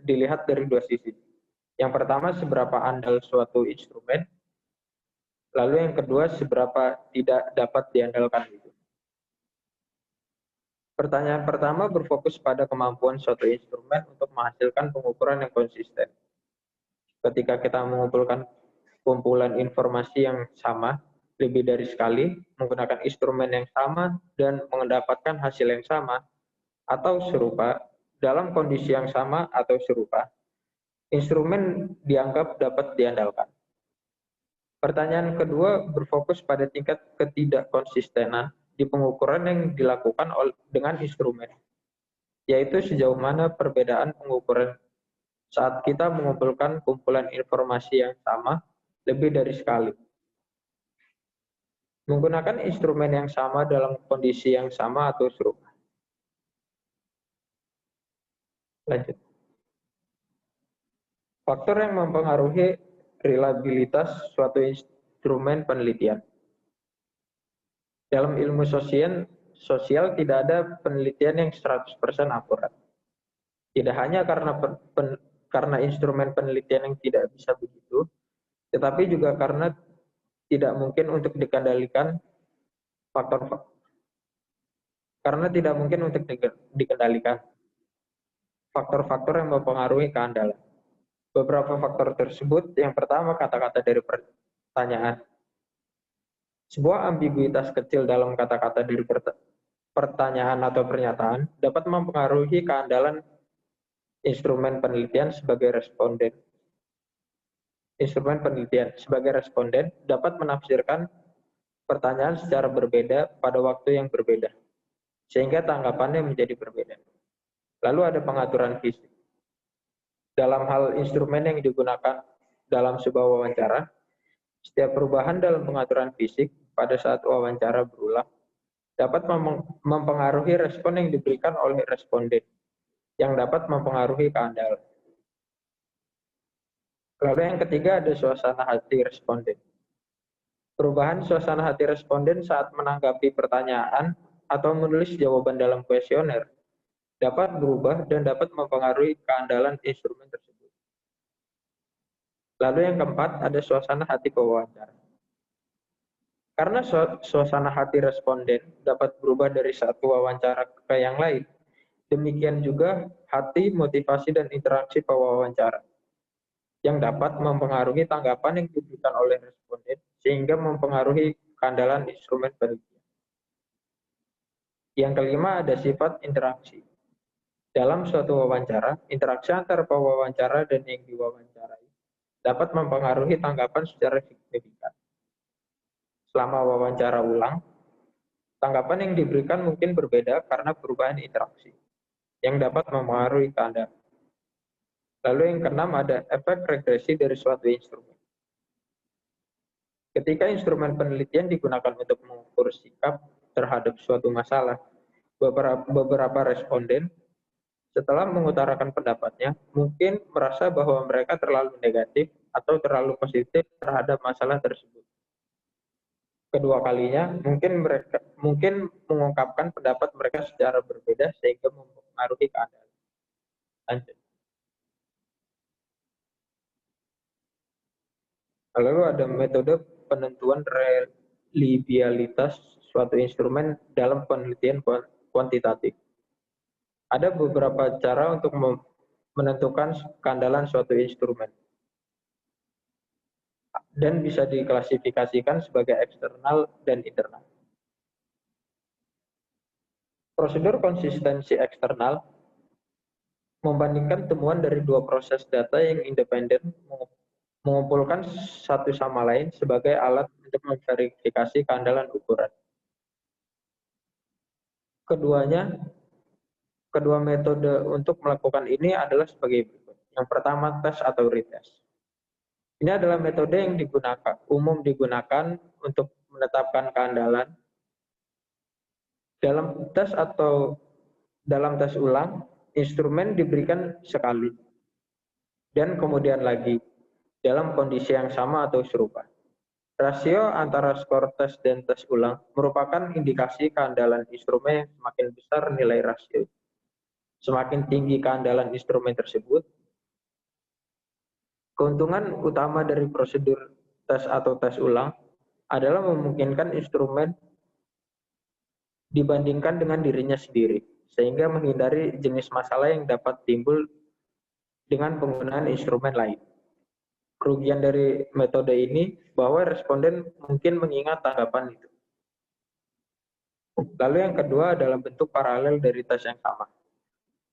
dilihat dari dua sisi. Yang pertama, seberapa andal suatu instrumen, lalu yang kedua, seberapa tidak dapat diandalkan itu. Pertanyaan pertama berfokus pada kemampuan suatu instrumen untuk menghasilkan pengukuran yang konsisten. Ketika kita mengumpulkan kumpulan informasi yang sama, lebih dari sekali, menggunakan instrumen yang sama dan mendapatkan hasil yang sama atau serupa, dalam kondisi yang sama atau serupa, instrumen dianggap dapat diandalkan. Pertanyaan kedua berfokus pada tingkat ketidakkonsistenan di pengukuran yang dilakukan dengan instrumen, yaitu sejauh mana perbedaan pengukuran saat kita mengumpulkan kumpulan informasi yang sama lebih dari sekali. Menggunakan instrumen yang sama dalam kondisi yang sama atau serupa. Lanjut. Faktor yang mempengaruhi reliabilitas suatu instrumen penelitian. Dalam ilmu sosial tidak ada penelitian yang 100% akurat. Tidak hanya karena instrumen penelitian yang tidak bisa begitu, tetapi juga karena tidak mungkin untuk dikendalikan faktor-faktor yang mempengaruhi keandalan. Beberapa faktor tersebut, yang pertama kata-kata dari pertanyaan. Sebuah ambiguitas kecil dalam kata-kata dari pertanyaan atau pernyataan dapat mempengaruhi keandalan instrumen penelitian sebagai responden. Instrumen penelitian sebagai responden dapat menafsirkan pertanyaan secara berbeda pada waktu yang berbeda, sehingga tanggapannya menjadi berbeda. Lalu ada pengaturan fisik. Dalam hal instrumen yang digunakan dalam sebuah wawancara, setiap perubahan dalam pengaturan fisik pada saat wawancara berulang dapat mempengaruhi respon yang diberikan oleh responden, yang dapat mempengaruhi keandalan. Lalu yang ketiga ada suasana hati responden. Perubahan suasana hati responden saat menanggapi pertanyaan atau menulis jawaban dalam kuesioner dapat berubah dan dapat mempengaruhi keandalan instrumen tersebut. Lalu yang keempat ada suasana hati pewawancara. Karena suasana hati responden dapat berubah dari satu wawancara ke yang lain, demikian juga hati, motivasi, dan interaksi pewawancara yang dapat mempengaruhi tanggapan yang diberikan oleh responden sehingga mempengaruhi keandalan instrumen penelitian. Yang kelima ada sifat interaksi. Dalam suatu wawancara, interaksi antara pewawancara dan yang diwawancarai dapat mempengaruhi tanggapan secara signifikan. Selama wawancara ulang, Tanggapan yang diberikan mungkin berbeda karena perubahan interaksi yang dapat mempengaruhi keadaan. Lalu yang keenam ada efek regresi dari suatu instrumen. Ketika instrumen penelitian digunakan untuk mengukur sikap terhadap suatu masalah, beberapa responden setelah mengutarakan pendapatnya mungkin merasa bahwa mereka terlalu negatif atau terlalu positif terhadap masalah tersebut. Kedua kalinya, mungkin mengungkapkan pendapat mereka secara berbeda sehingga mempengaruhi keadaan. Lanjut. Lalu ada metode penentuan reliabilitas suatu instrumen dalam penelitian kuantitatif. Ada beberapa cara untuk menentukan keandalan suatu instrumen dan bisa diklasifikasikan sebagai eksternal dan internal. Prosedur konsistensi eksternal membandingkan temuan dari dua proses data yang independen, mengumpulkan satu sama lain sebagai alat untuk memverifikasi keandalan ukuran. Kedua metode untuk melakukan ini adalah sebagai berikut. Yang pertama, tes atau retest. Ini adalah metode yang umum digunakan untuk menetapkan keandalan. Dalam tes ulang, instrumen diberikan sekali dan kemudian lagi dalam kondisi yang sama atau serupa. Rasio antara skor tes dan tes ulang merupakan indikasi keandalan instrumen yang semakin besar nilai rasio. Semakin tinggi keandalan instrumen tersebut, keuntungan utama dari prosedur tes atau tes ulang adalah memungkinkan instrumen dibandingkan dengan dirinya sendiri, sehingga menghindari jenis masalah yang dapat timbul dengan penggunaan instrumen lain. Kerugian dari metode ini bahwa responden mungkin mengingat tanggapan itu. Lalu yang kedua adalah bentuk paralel dari tes yang sama.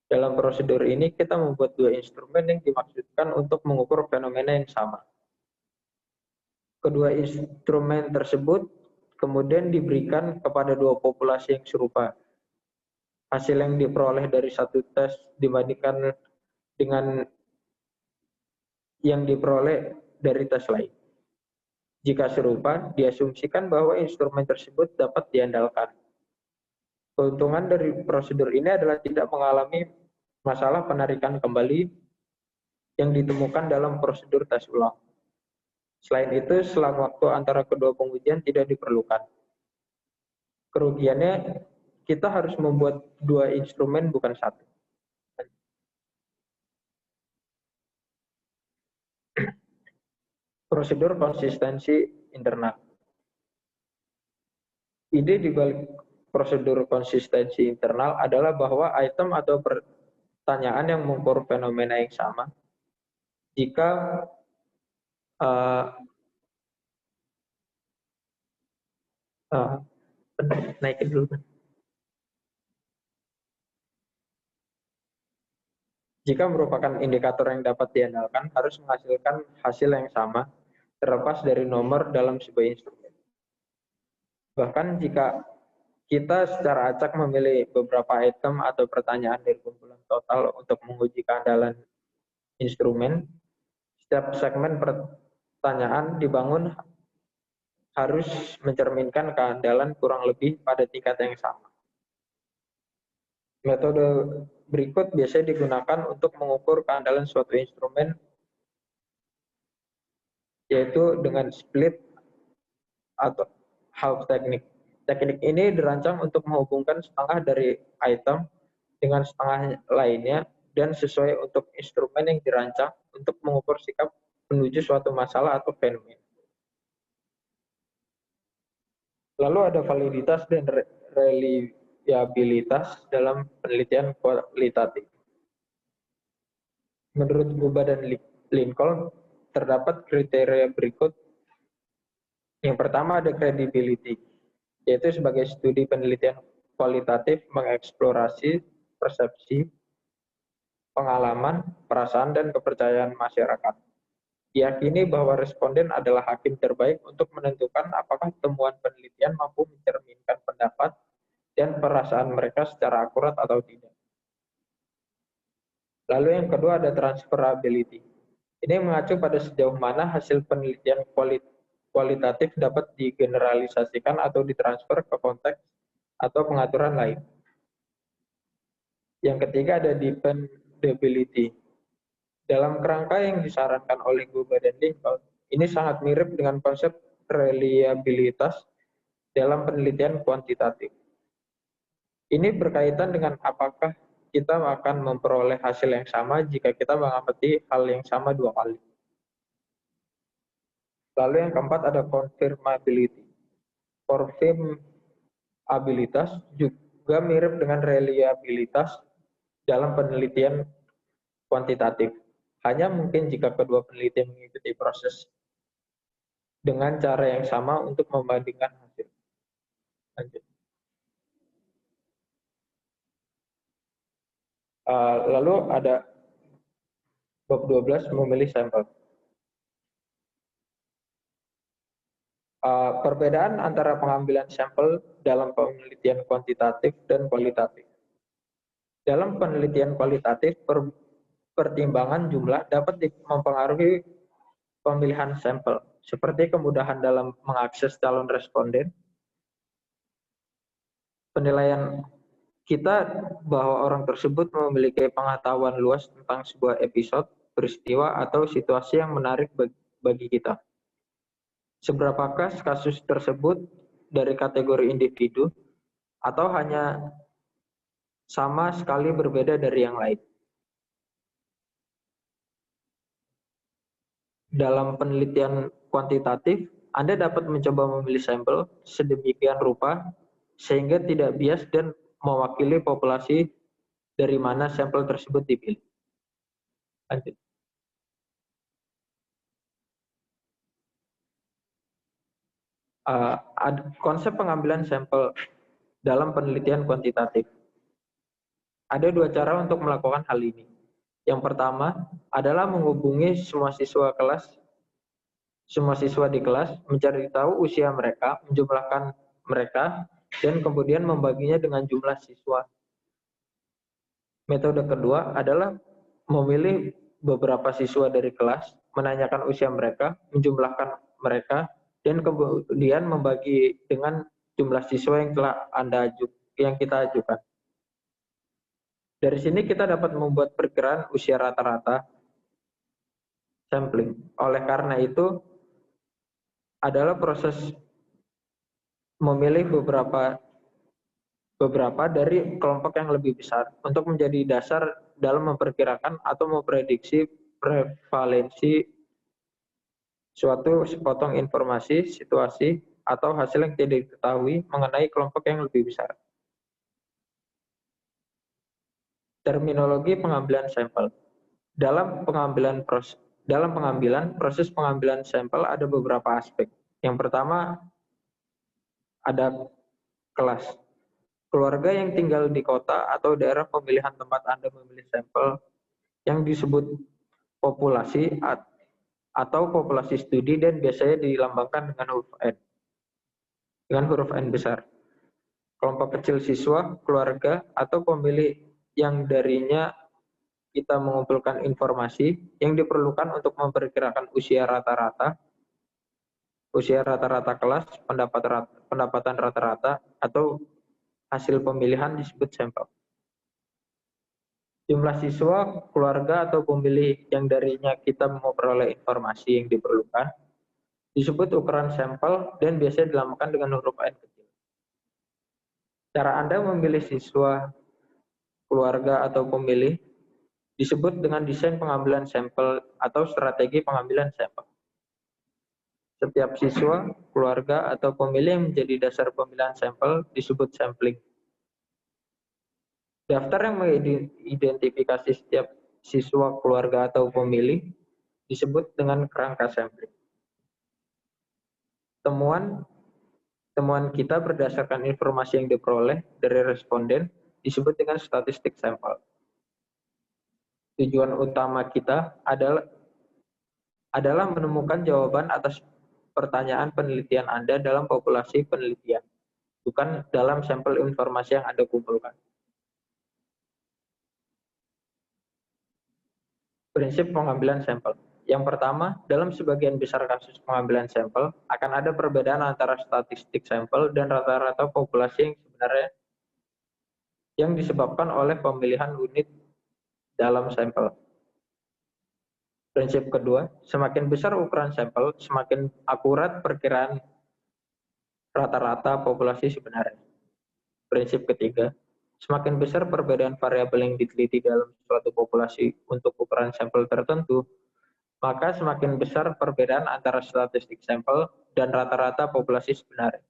Dalam prosedur ini kita membuat dua instrumen yang dimaksudkan untuk mengukur fenomena yang sama. Kedua instrumen tersebut kemudian diberikan kepada dua populasi yang serupa. Hasil yang diperoleh dari satu tes dibandingkan dengan yang diperoleh dari tes lain. Jika serupa, diasumsikan bahwa instrumen tersebut dapat diandalkan. Keuntungan dari prosedur ini adalah tidak mengalami masalah penarikan kembali yang ditemukan dalam prosedur tes ulang. Selain itu, selang waktu antara kedua pengujian tidak diperlukan. Kerugiannya, kita harus membuat dua instrumen bukan satu. Prosedur konsistensi internal. Ide di balik prosedur konsistensi internal adalah bahwa item atau pertanyaan yang mengukur fenomena yang sama, jika naikin dulu. Jika merupakan indikator yang dapat diandalkan, harus menghasilkan hasil yang sama, terlepas dari nomor dalam sebuah instrumen. Bahkan jika kita secara acak memilih beberapa item atau pertanyaan dari kumpulan total untuk menguji keandalan instrumen, setiap segmen pertanyaan dibangun harus mencerminkan keandalan kurang lebih pada tingkat yang sama. Metode berikut biasanya digunakan untuk mengukur keandalan suatu instrumen, yaitu dengan split atau half teknik. Teknik ini dirancang untuk menghubungkan setengah dari item dengan setengah lainnya dan sesuai untuk instrumen yang dirancang untuk mengukur sikap menuju suatu masalah atau fenomena. Lalu ada validitas dan reliabilitas dalam penelitian kualitatif. Menurut Guba dan Lincoln, terdapat kriteria berikut. Yang pertama ada credibility, yaitu sebagai studi penelitian kualitatif mengeksplorasi persepsi, pengalaman, perasaan, dan kepercayaan masyarakat. Diyakini bahwa responden adalah hakim terbaik untuk menentukan apakah temuan penelitian mampu mencerminkan pendapat dan perasaan mereka secara akurat atau tidak. Lalu yang kedua ada transferability. Ini mengacu pada sejauh mana hasil penelitian kualitatif dapat digeneralisasikan atau ditransfer ke konteks atau pengaturan lain. Yang ketiga ada dependability. Dalam kerangka yang disarankan oleh Guba dan Lincoln, ini sangat mirip dengan konsep reliabilitas dalam penelitian kuantitatif. Ini berkaitan dengan apakah kita akan memperoleh hasil yang sama jika kita mengamati hal yang sama 2 kali. Lalu yang keempat ada confirmability. Confirmabilitas juga mirip dengan reliabilitas dalam penelitian kuantitatif. Hanya mungkin jika kedua penelitian mengikuti proses dengan cara yang sama untuk membandingkan hasil. Lanjut. Lalu ada bab 12 memilih sampel. Perbedaan antara pengambilan sampel dalam penelitian kuantitatif dan kualitatif. Dalam penelitian kualitatif, pertimbangan jumlah dapat mempengaruhi pemilihan sampel, seperti kemudahan dalam mengakses calon responden, penilaian kita bahwa orang tersebut memiliki pengetahuan luas tentang sebuah episode, peristiwa, atau situasi yang menarik bagi kita. Seberapakah kasus tersebut dari kategori individu atau hanya sama sekali berbeda dari yang lain? Dalam penelitian kuantitatif, Anda dapat mencoba memilih sampel sedemikian rupa sehingga tidak bias dan mewakili populasi dari mana sampel tersebut dipilih. Lanjut. Konsep pengambilan sampel dalam penelitian kuantitatif. Ada 2 cara untuk melakukan hal ini. Yang pertama adalah menghubungi semua siswa di kelas, mencari tahu usia mereka, menjumlahkan mereka, dan kemudian membaginya dengan jumlah siswa. Metode kedua adalah memilih beberapa siswa dari kelas, menanyakan usia mereka, menjumlahkan mereka, dan kemudian membagi dengan jumlah siswa yang kita ajukan. Dari sini kita dapat membuat perkiraan usia rata-rata sampling. Oleh karena itu, adalah proses memilih beberapa dari kelompok yang lebih besar untuk menjadi dasar dalam memperkirakan atau memprediksi prevalensi suatu sepotong informasi, situasi, atau hasil yang tidak diketahui mengenai kelompok yang lebih besar. Terminologi pengambilan sampel. Dalam pengambilan, proses pengambilan sampel ada beberapa aspek. Yang pertama ada kelas. Keluarga yang tinggal di kota atau daerah pemilihan tempat Anda memilih sampel yang disebut populasi atau populasi studi dan biasanya dilambangkan dengan huruf N besar. Kelompok kecil siswa, keluarga, atau pemilih yang darinya kita mengumpulkan informasi yang diperlukan untuk memperkirakan usia rata-rata kelas, pendapatan rata-rata, atau hasil pemilihan disebut sampel. Jumlah siswa, keluarga, atau pemilih yang darinya kita memperoleh informasi yang diperlukan disebut ukuran sampel dan biasanya dilambangkan dengan huruf N kecil. Cara Anda memilih siswa, keluarga, atau pemilih disebut dengan desain pengambilan sampel atau strategi pengambilan sampel. Setiap siswa, keluarga, atau pemilih yang menjadi dasar pemilihan sampel disebut sampling. Daftar yang mengidentifikasi setiap siswa, keluarga, atau pemilih disebut dengan kerangka sampling. Temuan kita berdasarkan informasi yang diperoleh dari responden disebut dengan statistik sampel. Tujuan utama kita adalah adalah menemukan jawaban atas pertanyaan penelitian Anda dalam populasi penelitian, bukan dalam sampel informasi yang Anda kumpulkan. Prinsip pengambilan sampel. Yang pertama, dalam sebagian besar kasus pengambilan sampel, akan ada perbedaan antara statistik sampel dan rata-rata populasi yang sebenarnya yang disebabkan oleh pemilihan unit dalam sampel. Prinsip kedua, semakin besar ukuran sampel, semakin akurat perkiraan rata-rata populasi sebenarnya. Prinsip ketiga, semakin besar perbedaan variabel yang diteliti dalam suatu populasi untuk ukuran sampel tertentu, maka semakin besar perbedaan antara statistik sampel dan rata-rata populasi sebenarnya.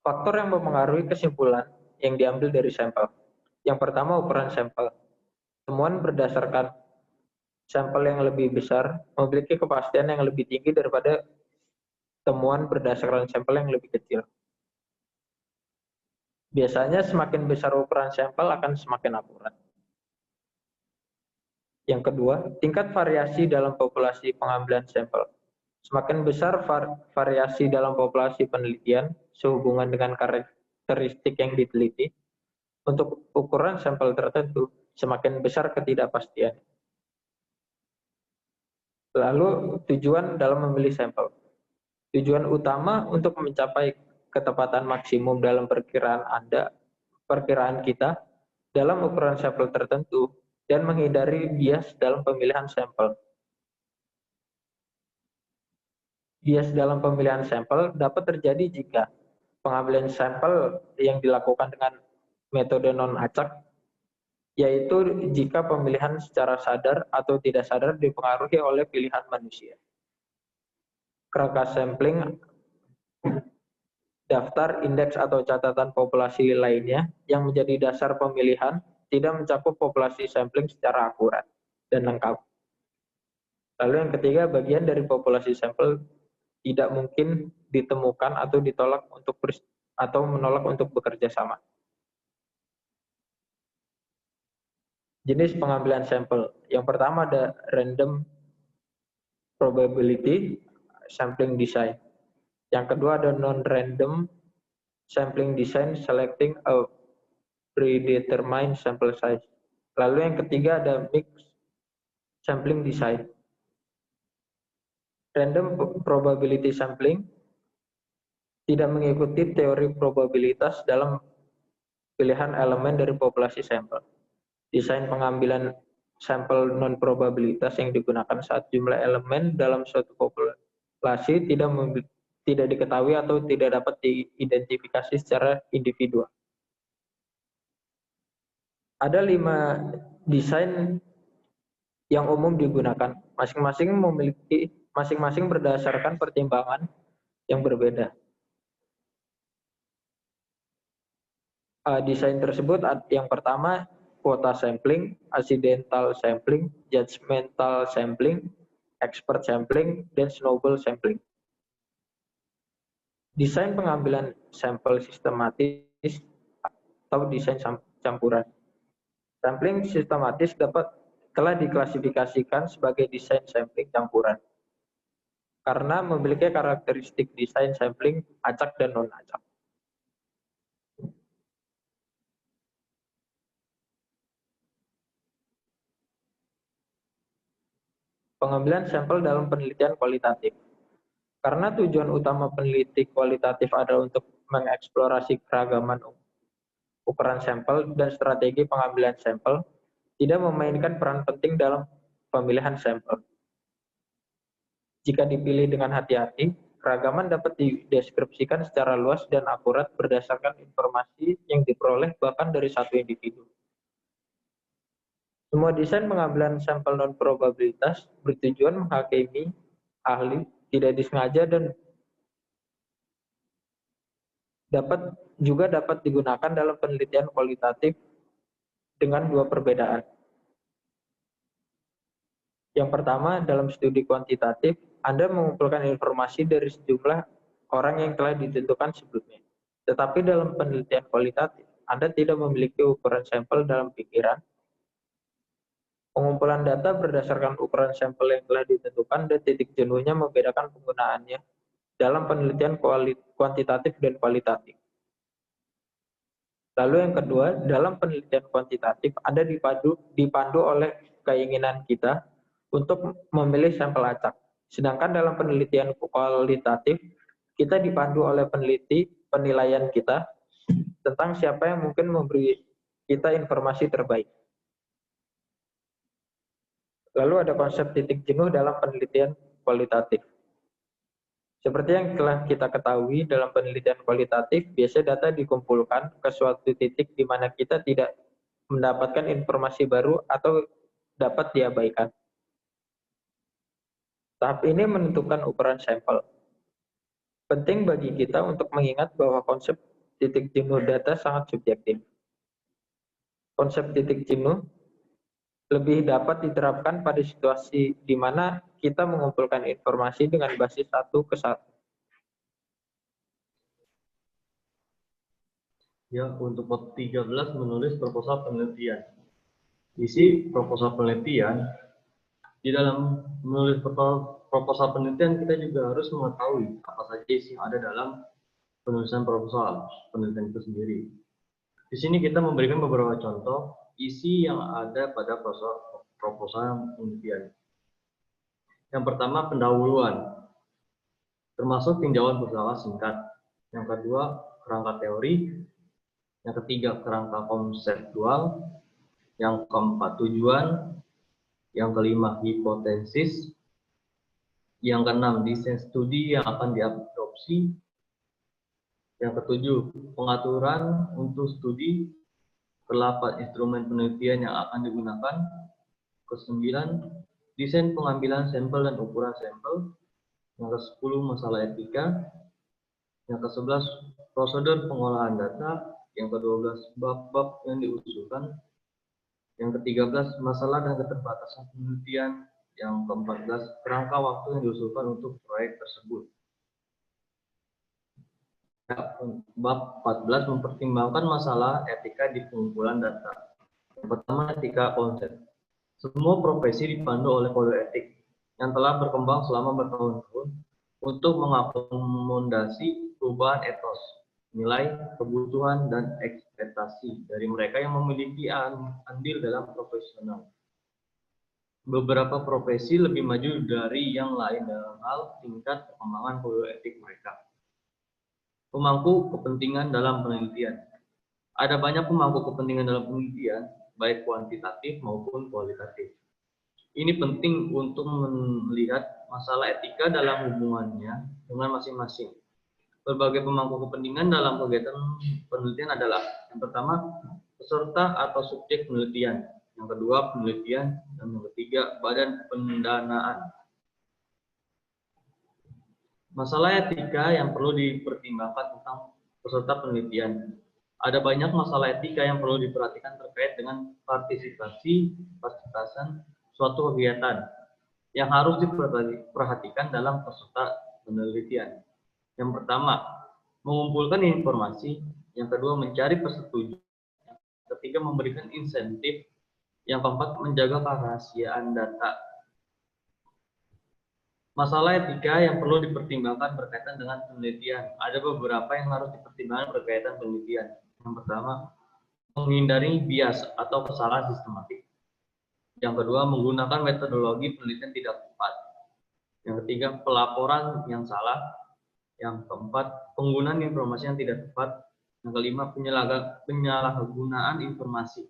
Faktor yang mempengaruhi kesimpulan yang diambil dari sampel. Yang pertama, ukuran sampel. Temuan berdasarkan sampel yang lebih besar memiliki kepastian yang lebih tinggi daripada temuan berdasarkan sampel yang lebih kecil. Biasanya semakin besar ukuran sampel akan semakin akurat. Yang kedua, tingkat variasi dalam populasi pengambilan sampel. Semakin besar variasi dalam populasi penelitian sehubungan dengan karakteristik yang diteliti, untuk ukuran sampel tertentu, semakin besar ketidakpastian. Lalu, tujuan dalam memilih sampel. Tujuan utama untuk mencapai ketepatan maksimum dalam perkiraan kita dalam ukuran sampel tertentu, dan menghindari bias dalam pemilihan sampel. Bias dalam pemilihan sampel dapat terjadi jika pengambilan sampel yang dilakukan dengan metode non-acak, yaitu jika pemilihan secara sadar atau tidak sadar dipengaruhi oleh pilihan manusia. Kerangka sampling, daftar, indeks, atau catatan populasi lainnya yang menjadi dasar pemilihan tidak mencakup populasi sampling secara akurat dan lengkap. Lalu yang ketiga, bagian dari populasi sampel tidak mungkin ditemukan atau ditolak atau menolak untuk bekerja sama. Jenis pengambilan sampel. Yang pertama ada random probability sampling design. Yang kedua ada non-random sampling design selecting a predetermined sample size. Lalu yang ketiga ada mixed sampling design. Random probability sampling tidak mengikuti teori probabilitas dalam pilihan elemen dari populasi sampel. Desain pengambilan sampel non-probabilitas yang digunakan saat jumlah elemen dalam suatu populasi tidak diketahui atau tidak dapat diidentifikasi secara individual. Ada 5 desain yang umum digunakan. Masing-masing berdasarkan pertimbangan yang berbeda. Desain tersebut yang pertama quota sampling, accidental sampling, judgmental sampling, expert sampling, dan snowball sampling. Desain pengambilan sampel sistematis atau desain campuran. Sampling sistematis telah diklasifikasikan sebagai desain sampling campuran karena memiliki karakteristik desain sampling acak dan non-acak. Pengambilan sampel dalam penelitian kualitatif. Karena tujuan utama peneliti kualitatif adalah untuk mengeksplorasi keragaman ukuran sampel dan strategi pengambilan sampel, tidak memainkan peran penting dalam pemilihan sampel. Jika dipilih dengan hati-hati, keragaman dapat dideskripsikan secara luas dan akurat berdasarkan informasi yang diperoleh bahkan dari satu individu. Semua desain pengambilan sampel non-probabilitas bertujuan menghakimi ahli tidak disengaja dan dapat digunakan dalam penelitian kualitatif dengan 2 perbedaan. Yang pertama, dalam studi kuantitatif, Anda mengumpulkan informasi dari sejumlah orang yang telah ditentukan sebelumnya. Tetapi dalam penelitian kualitatif, Anda tidak memiliki ukuran sampel dalam pikiran, Pengumpulan data berdasarkan ukuran sampel yang telah ditentukan dan titik jenuhnya membedakan penggunaannya dalam penelitian kuantitatif dan kualitatif. Lalu yang kedua, dalam penelitian kuantitatif Anda dipandu oleh keinginan kita untuk memilih sampel acak. Sedangkan dalam penelitian kualitatif, kita dipandu oleh penilaian kita tentang siapa yang mungkin memberi kita informasi terbaik. Lalu ada konsep titik jenuh dalam penelitian kualitatif. Seperti yang telah kita ketahui dalam penelitian kualitatif, biasanya data dikumpulkan ke suatu titik di mana kita tidak mendapatkan informasi baru atau dapat diabaikan. Tahap ini menentukan ukuran sampel. Penting bagi kita untuk mengingat bahwa konsep titik jenuh data sangat subjektif. Konsep titik jenuh lebih dapat diterapkan pada situasi di mana kita mengumpulkan informasi dengan basis satu ke satu. Ya, untuk bab 13 menulis proposal penelitian. Isi proposal penelitian, di dalam menulis proposal penelitian kita juga harus mengetahui apa saja isi yang ada dalam penulisan proposal penelitian itu sendiri. Di sini kita memberikan beberapa contoh isi yang ada pada proposal penelitian. Yang pertama, pendahuluan, termasuk tinjauan berskala singkat. Yang kedua, kerangka teori. Yang ketiga, kerangka konseptual. Yang keempat, tujuan. Yang kelima, hipotesis. Yang keenam, desain studi yang akan diadopsi. Yang ketujuh, pengaturan untuk studi. Kedelapan, instrumen penelitian yang akan digunakan. Kesembilan, desain pengambilan sampel dan ukuran sampel. Yang ke-10, masalah etika. Yang ke-11, prosedur pengolahan data. Yang ke-12, bab-bab yang diusulkan. Yang ke-13, masalah dan keterbatasan penelitian. Yang ke-14, kerangka waktu yang diusulkan untuk proyek tersebut. Bab 14 mempertimbangkan masalah etika di pengumpulan data. Yang pertama, etika konsep. Semua profesi dipandu oleh kode etik yang telah berkembang selama bertahun-tahun untuk mengakomodasi perubahan etos, nilai, kebutuhan, dan ekspektasi dari mereka yang memiliki andil dalam profesional. Beberapa profesi lebih maju dari yang lain dalam hal tingkat perkembangan kode etik mereka. Pemangku kepentingan dalam penelitian. Ada banyak pemangku kepentingan dalam penelitian, baik kuantitatif maupun kualitatif. Ini penting untuk melihat masalah etika dalam hubungannya dengan masing-masing. Berbagai pemangku kepentingan dalam kegiatan penelitian adalah: yang pertama, peserta atau subjek penelitian; yang kedua, penelitian; dan yang ketiga, badan pendanaan. Masalah etika yang perlu dipertimbangkan tentang peserta penelitian. Ada banyak masalah etika yang perlu diperhatikan terkait dengan partisipasi suatu kegiatan yang harus diperhatikan dalam peserta penelitian. Yang pertama, mengumpulkan informasi. Yang kedua, mencari persetujuan. Yang ketiga, memberikan insentif. Yang keempat, menjaga kerahasiaan data. Masalah etika yang perlu dipertimbangkan berkaitan dengan penelitian. Ada beberapa yang harus dipertimbangkan berkaitan penelitian. Yang pertama, menghindari bias atau kesalahan sistematik. Yang kedua, menggunakan metodologi penelitian tidak tepat. Yang ketiga, pelaporan yang salah. Yang keempat, penggunaan informasi yang tidak tepat. Yang kelima, penyalahgunaan informasi.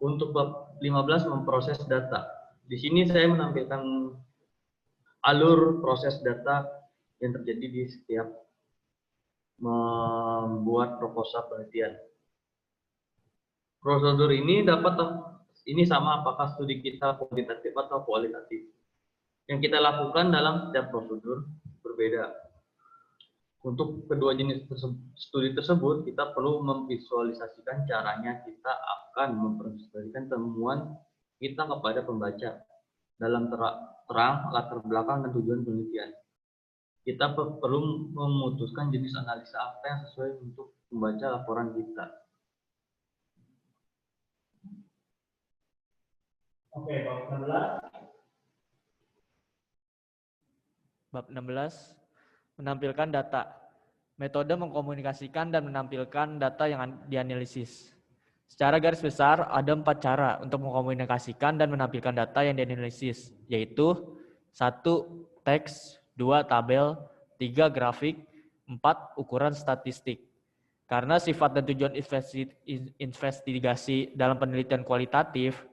Untuk bab 15, memproses data. Di sini saya menampilkan alur proses data yang terjadi di setiap membuat proposal penelitian. Prosedur ini sama apakah studi kita kuantitatif atau kualitatif. Yang kita lakukan dalam setiap prosedur berbeda. Untuk kedua jenis studi tersebut, kita perlu memvisualisasikan caranya kita akan mempresentasikan temuan kita kepada pembaca dalam terang, latar belakang, dan tujuan penelitian. Kita perlu memutuskan jenis analisa apa yang sesuai untuk membaca laporan kita. Oke, bab 16. Bab 16, menampilkan data. Metode mengkomunikasikan dan menampilkan data yang dianalisis. Secara garis besar, ada 4 cara untuk mengkomunikasikan dan menampilkan data yang dianalisis, yaitu 1. Teks, 2. Tabel, 3. Grafik, 4. Ukuran statistik. Karena sifat dan tujuan investigasi dalam penelitian kualitatif,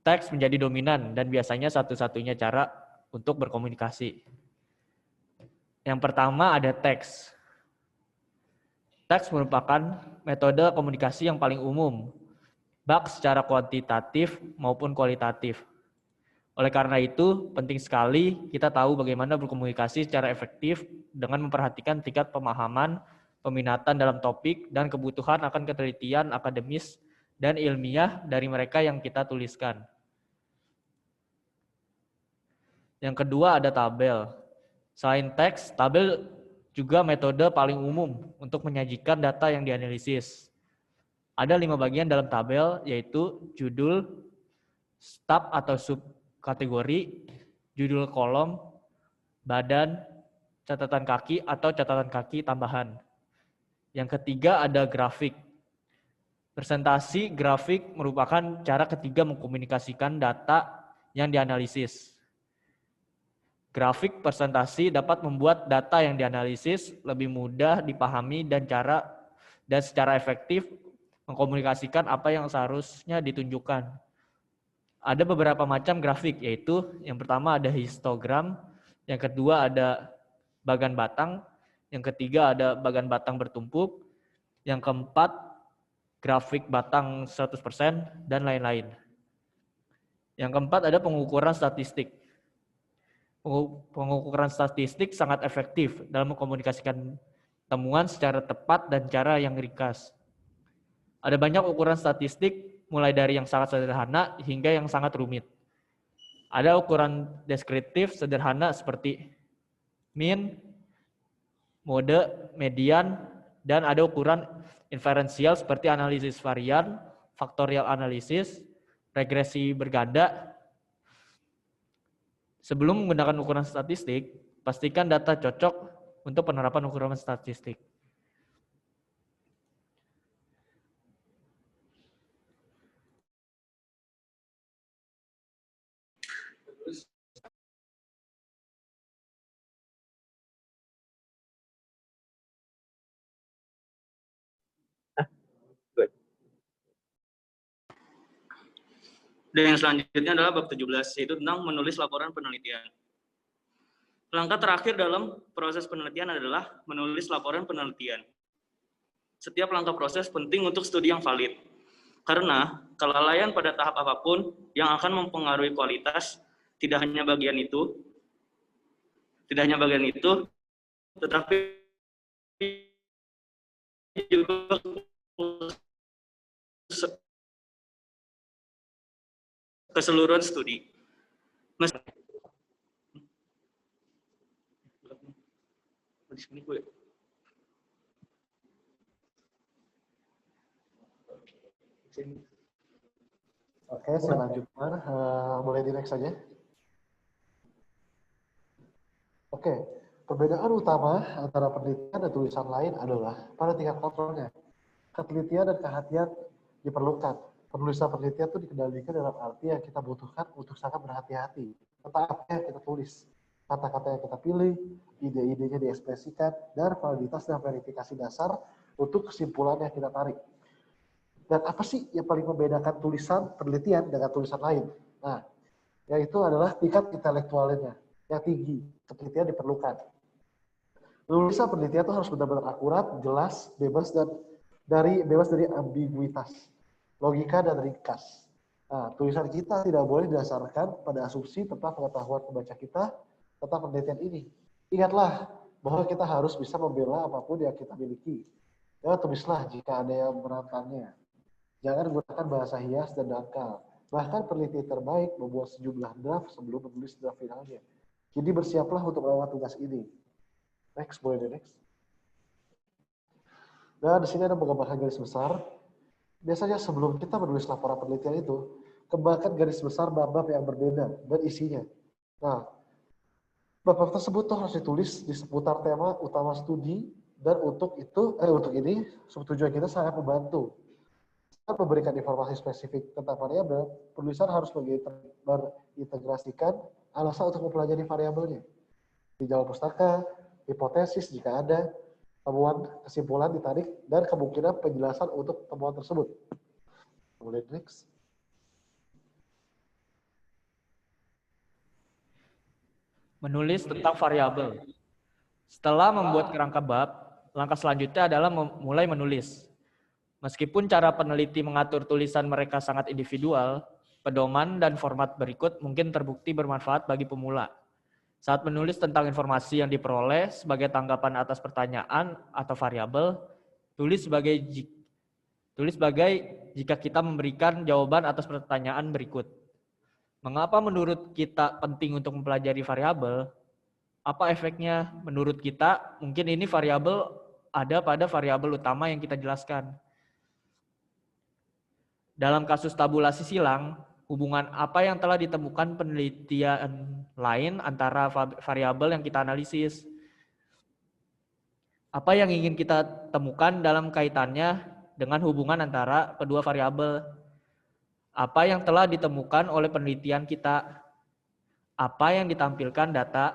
teks menjadi dominan dan biasanya satu-satunya cara untuk berkomunikasi. Yang pertama ada teks. Teks merupakan metode komunikasi yang paling umum, baik secara kuantitatif maupun kualitatif. Oleh karena itu, penting sekali kita tahu bagaimana berkomunikasi secara efektif dengan memperhatikan tingkat pemahaman, peminatan dalam topik, dan kebutuhan akan ketelitian akademis dan ilmiah dari mereka yang kita tuliskan. Yang kedua ada tabel. Selain teks, tabel juga metode paling umum untuk menyajikan data yang dianalisis. Ada 5 bagian dalam tabel, yaitu judul, sub atau subkategori, judul kolom, badan, catatan kaki atau catatan kaki tambahan. Yang ketiga ada grafik. Presentasi grafik merupakan cara ketiga mengkomunikasikan data yang dianalisis. Grafik presentasi dapat membuat data yang dianalisis lebih mudah dipahami dan secara efektif mengkomunikasikan apa yang seharusnya ditunjukkan. Ada beberapa macam grafik, yaitu yang pertama ada histogram, yang kedua ada bagan batang, yang ketiga ada bagan batang bertumpuk, yang keempat grafik batang 100%, dan lain-lain. Yang keempat ada pengukuran statistik. Pengukuran statistik sangat efektif dalam mengkomunikasikan temuan secara tepat dan cara yang ringkas. Ada banyak ukuran statistik, mulai dari yang sangat sederhana hingga yang sangat rumit. Ada ukuran deskriptif sederhana seperti mean, mode, median, dan ada ukuran inferensial seperti analisis varian, faktorial analisis, regresi berganda. Sebelum menggunakan ukuran statistik, pastikan data cocok untuk penerapan ukuran statistik. Dan yang selanjutnya adalah bab 17, yaitu tentang menulis laporan penelitian. Langkah terakhir dalam proses penelitian adalah menulis laporan penelitian. Setiap langkah proses penting untuk studi yang valid. Karena kelalaian pada tahap apapun yang akan mempengaruhi kualitas tidak hanya bagian itu, tetapi juga keseluruhan studi. Oke, saya lanjutkan. Boleh di next saja. Oke, perbedaan utama antara penelitian dan tulisan lain adalah pada tingkat kontrolnya. Ketelitian dan kehati-hatian diperlukan. Penulisan penelitian itu dikendalikan dalam arti yang kita butuhkan untuk sangat berhati-hati. Tentang apa yang kita tulis, kata-kata yang kita pilih, ide-idenya diekspresikan, dan validitas dan verifikasi dasar untuk kesimpulan yang kita tarik. Dan apa sih yang paling membedakan tulisan penelitian dengan tulisan lain? Nah, yaitu adalah tingkat intelektualnya yang tinggi. Penelitian diperlukan. Tulisan penelitian itu harus benar-benar akurat, jelas, bebas dari ambiguitas, logika dan ringkas. Nah, tulisan kita tidak boleh didasarkan pada asumsi tentang pengetahuan pembaca kita tentang penelitian ini. Ingatlah bahwa kita harus bisa membela apapun yang kita miliki. Ya, tulislah jika ada yang menantangnya. Jangan gunakan bahasa hias dan dangkal. Bahkan peneliti terbaik membuat sejumlah draft sebelum menulis draft finalnya. Jadi bersiaplah untuk melakukan tugas ini. Next, boleh deh next. Nah, di sini ada menggambarkan garis besar. Biasanya sebelum kita menulis laporan penelitian itu, Kembangkan garis besar bab-bab yang berbeda dan isinya. Nah, bab-bab tersebut tuh harus ditulis di seputar tema utama studi, dan untuk ini tujuan kita sangat membantu. Saat memberikan informasi spesifik tentang variabel, penulisan harus berintegrasikan alasan untuk mempelajari variabelnya. Di jawab pustaka, hipotesis jika ada, temuan kesimpulan ditarik, dan kemungkinan penjelasan untuk temuan tersebut. Boleh next. Menulis tentang variabel. Setelah membuat kerangka bab, langkah selanjutnya adalah mulai menulis. Meskipun cara peneliti mengatur tulisan mereka sangat individual, pedoman dan format berikut mungkin terbukti bermanfaat bagi pemula. Saat menulis tentang informasi yang diperoleh sebagai tanggapan atas pertanyaan atau variabel, tulis sebagai jika kita memberikan jawaban atas pertanyaan berikut. Mengapa menurut kita penting untuk mempelajari variabel? Apa efeknya menurut kita? Mungkin ini variabel ada pada variabel utama yang kita jelaskan. Dalam kasus tabulasi silang, hubungan apa yang telah ditemukan penelitian lain antara variabel yang kita analisis? Apa yang ingin kita temukan dalam kaitannya dengan hubungan antara kedua variabel? Apa yang telah ditemukan oleh penelitian kita? Apa yang ditampilkan data?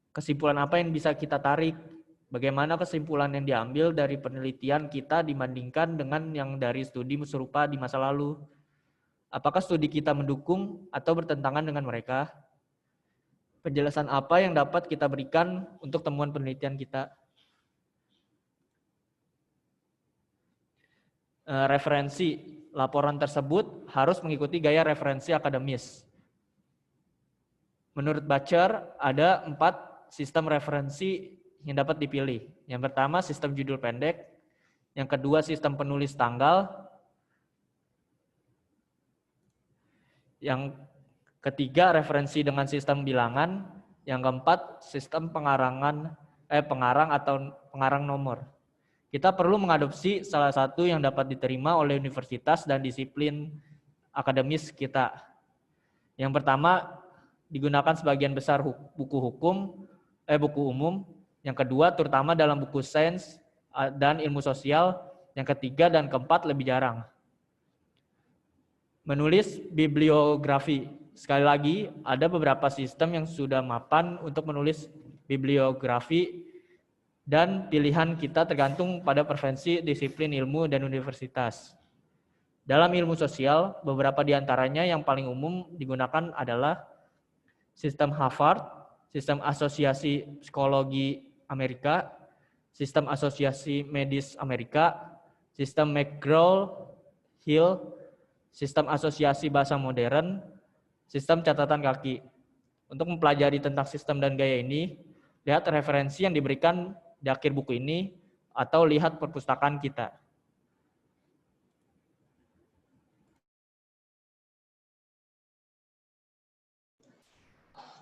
Kesimpulan apa yang bisa kita tarik? Bagaimana kesimpulan yang diambil dari penelitian kita dibandingkan dengan yang dari studi serupa di masa lalu? Apakah studi kita mendukung atau bertentangan dengan mereka? Penjelasan apa yang dapat kita berikan untuk temuan penelitian kita? Referensi. Laporan tersebut harus mengikuti gaya referensi akademis. Menurut Bacher, ada 4 sistem referensi yang dapat dipilih. Yang pertama, sistem judul pendek. Yang kedua, sistem penulis tanggal. Yang ketiga, referensi dengan sistem bilangan. Yang keempat, sistem pengarang atau pengarang nomor. Kita perlu mengadopsi salah satu yang dapat diterima oleh universitas dan disiplin akademis kita. Yang pertama, digunakan sebagian besar buku umum. Yang kedua, terutama dalam buku sains dan ilmu sosial. Yang ketiga dan keempat lebih jarang. Menulis bibliografi. Sekali lagi, ada beberapa sistem yang sudah mapan untuk menulis bibliografi, dan pilihan kita tergantung pada preferensi disiplin ilmu dan universitas. Dalam ilmu sosial, beberapa di antaranya yang paling umum digunakan adalah sistem Harvard, sistem Asosiasi Psikologi Amerika, sistem Asosiasi Medis Amerika, sistem McGraw-Hill, sistem Asosiasi Bahasa Modern, sistem catatan kaki. Untuk mempelajari tentang sistem dan gaya ini, lihat referensi yang diberikan di akhir buku ini atau lihat perpustakaan kita.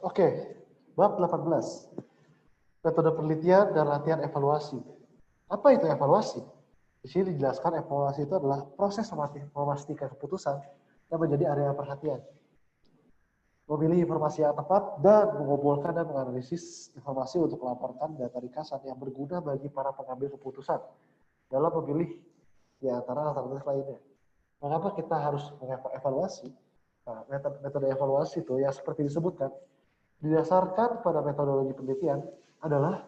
Oke, bab 18. Metode penelitian dan latihan evaluasi. Apa itu evaluasi? Di sini dijelaskan evaluasi itu adalah proses memastikan keputusan yang menjadi area perhatian. Memilih informasi yang tepat dan mengumpulkan dan menganalisis informasi untuk melaporkan data ringkasan yang berguna bagi para pengambil keputusan dalam memilih di antara alternatif lainnya. Mengapa kita harus mengevaluasi? Nah, metode evaluasi itu yang seperti disebutkan, didasarkan pada metodologi penelitian adalah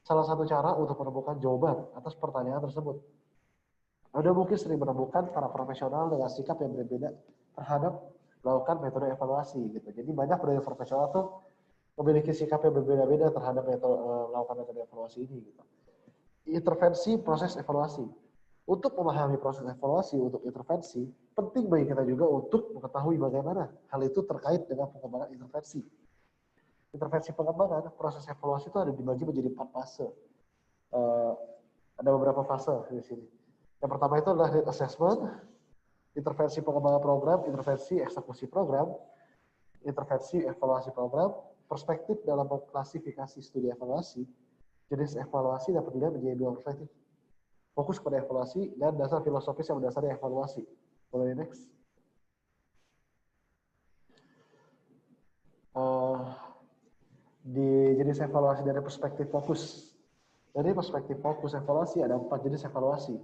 salah satu cara untuk menemukan jawaban atas pertanyaan tersebut. Anda mungkin sering menemukan para profesional dengan sikap yang berbeda terhadap melakukan metode evaluasi gitu. Jadi banyak dari profesional tuh memiliki sikap yang berbeda-beda terhadap melakukan metode evaluasi ini gitu. Intervensi proses evaluasi. Untuk memahami proses evaluasi untuk intervensi, penting bagi kita juga untuk mengetahui bagaimana hal itu terkait dengan pengembangan intervensi. Intervensi pengembangan, proses evaluasi itu ada dibagi menjadi 4 fase. Ada beberapa fase di sini. Yang pertama itu adalah need assessment, intervensi pengembangan program, intervensi eksekusi program, intervensi evaluasi program, perspektif dalam klasifikasi studi evaluasi, jenis evaluasi dapat dilihat menjadi 2 perspektif. Fokus pada evaluasi dan dasar filosofis yang mendasari evaluasi. Boleh next? di jenis evaluasi dari perspektif fokus. Dari perspektif fokus evaluasi ada 4 jenis evaluasi.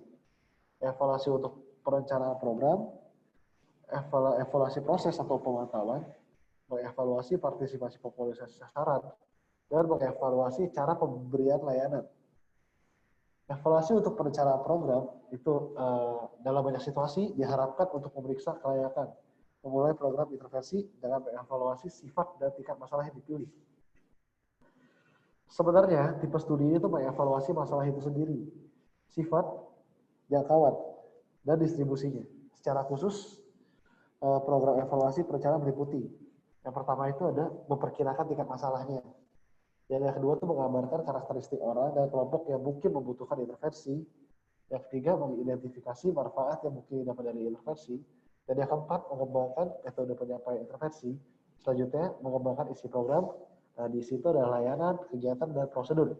Evaluasi untuk perencanaan program, evaluasi proses atau pemantauan, mengevaluasi partisipasi populasi sasaran, dan mengevaluasi cara pemberian layanan. Evaluasi untuk perencanaan program itu dalam banyak situasi diharapkan untuk memeriksa kelayakan memulai program intervensi dengan mengevaluasi sifat dan tingkat masalah yang dipilih. Sebenarnya, tipe studi itu mengevaluasi masalah itu sendiri, sifat, jangkauan, dan distribusinya. Secara khusus, program evaluasi perencanaan meliputi. Yang pertama itu ada memperkirakan tingkat masalahnya. Dan yang kedua itu menggambarkan karakteristik orang dan kelompok yang mungkin membutuhkan intervensi. Yang ketiga, mengidentifikasi manfaat yang mungkin dapat dari intervensi. Dan yang keempat, mengembangkan metode penyampaian intervensi. Selanjutnya, mengembangkan isi program. Nah, di situ ada layanan, kegiatan, dan prosedur.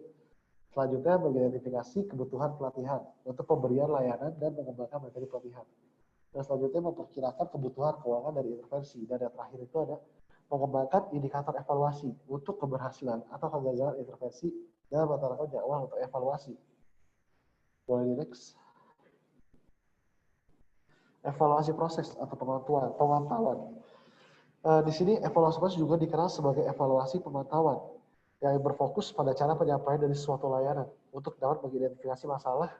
Selanjutnya, mengidentifikasi kebutuhan pelatihan untuk pemberian layanan dan mengembangkan metode pelatihan. Dan selanjutnya, memperkirakan kebutuhan keuangan dari intervensi. Dan yang terakhir itu ada mengembangkan indikator evaluasi untuk keberhasilan atau kegagalan intervensi dan menerapkan jadwal untuk evaluasi. Boleh di next. Evaluasi proses atau pemantauan. Di sini evaluasi proses juga dikenal sebagai evaluasi pemantauan yang berfokus pada cara penyampaian dari suatu layanan untuk dapat mengidentifikasi masalah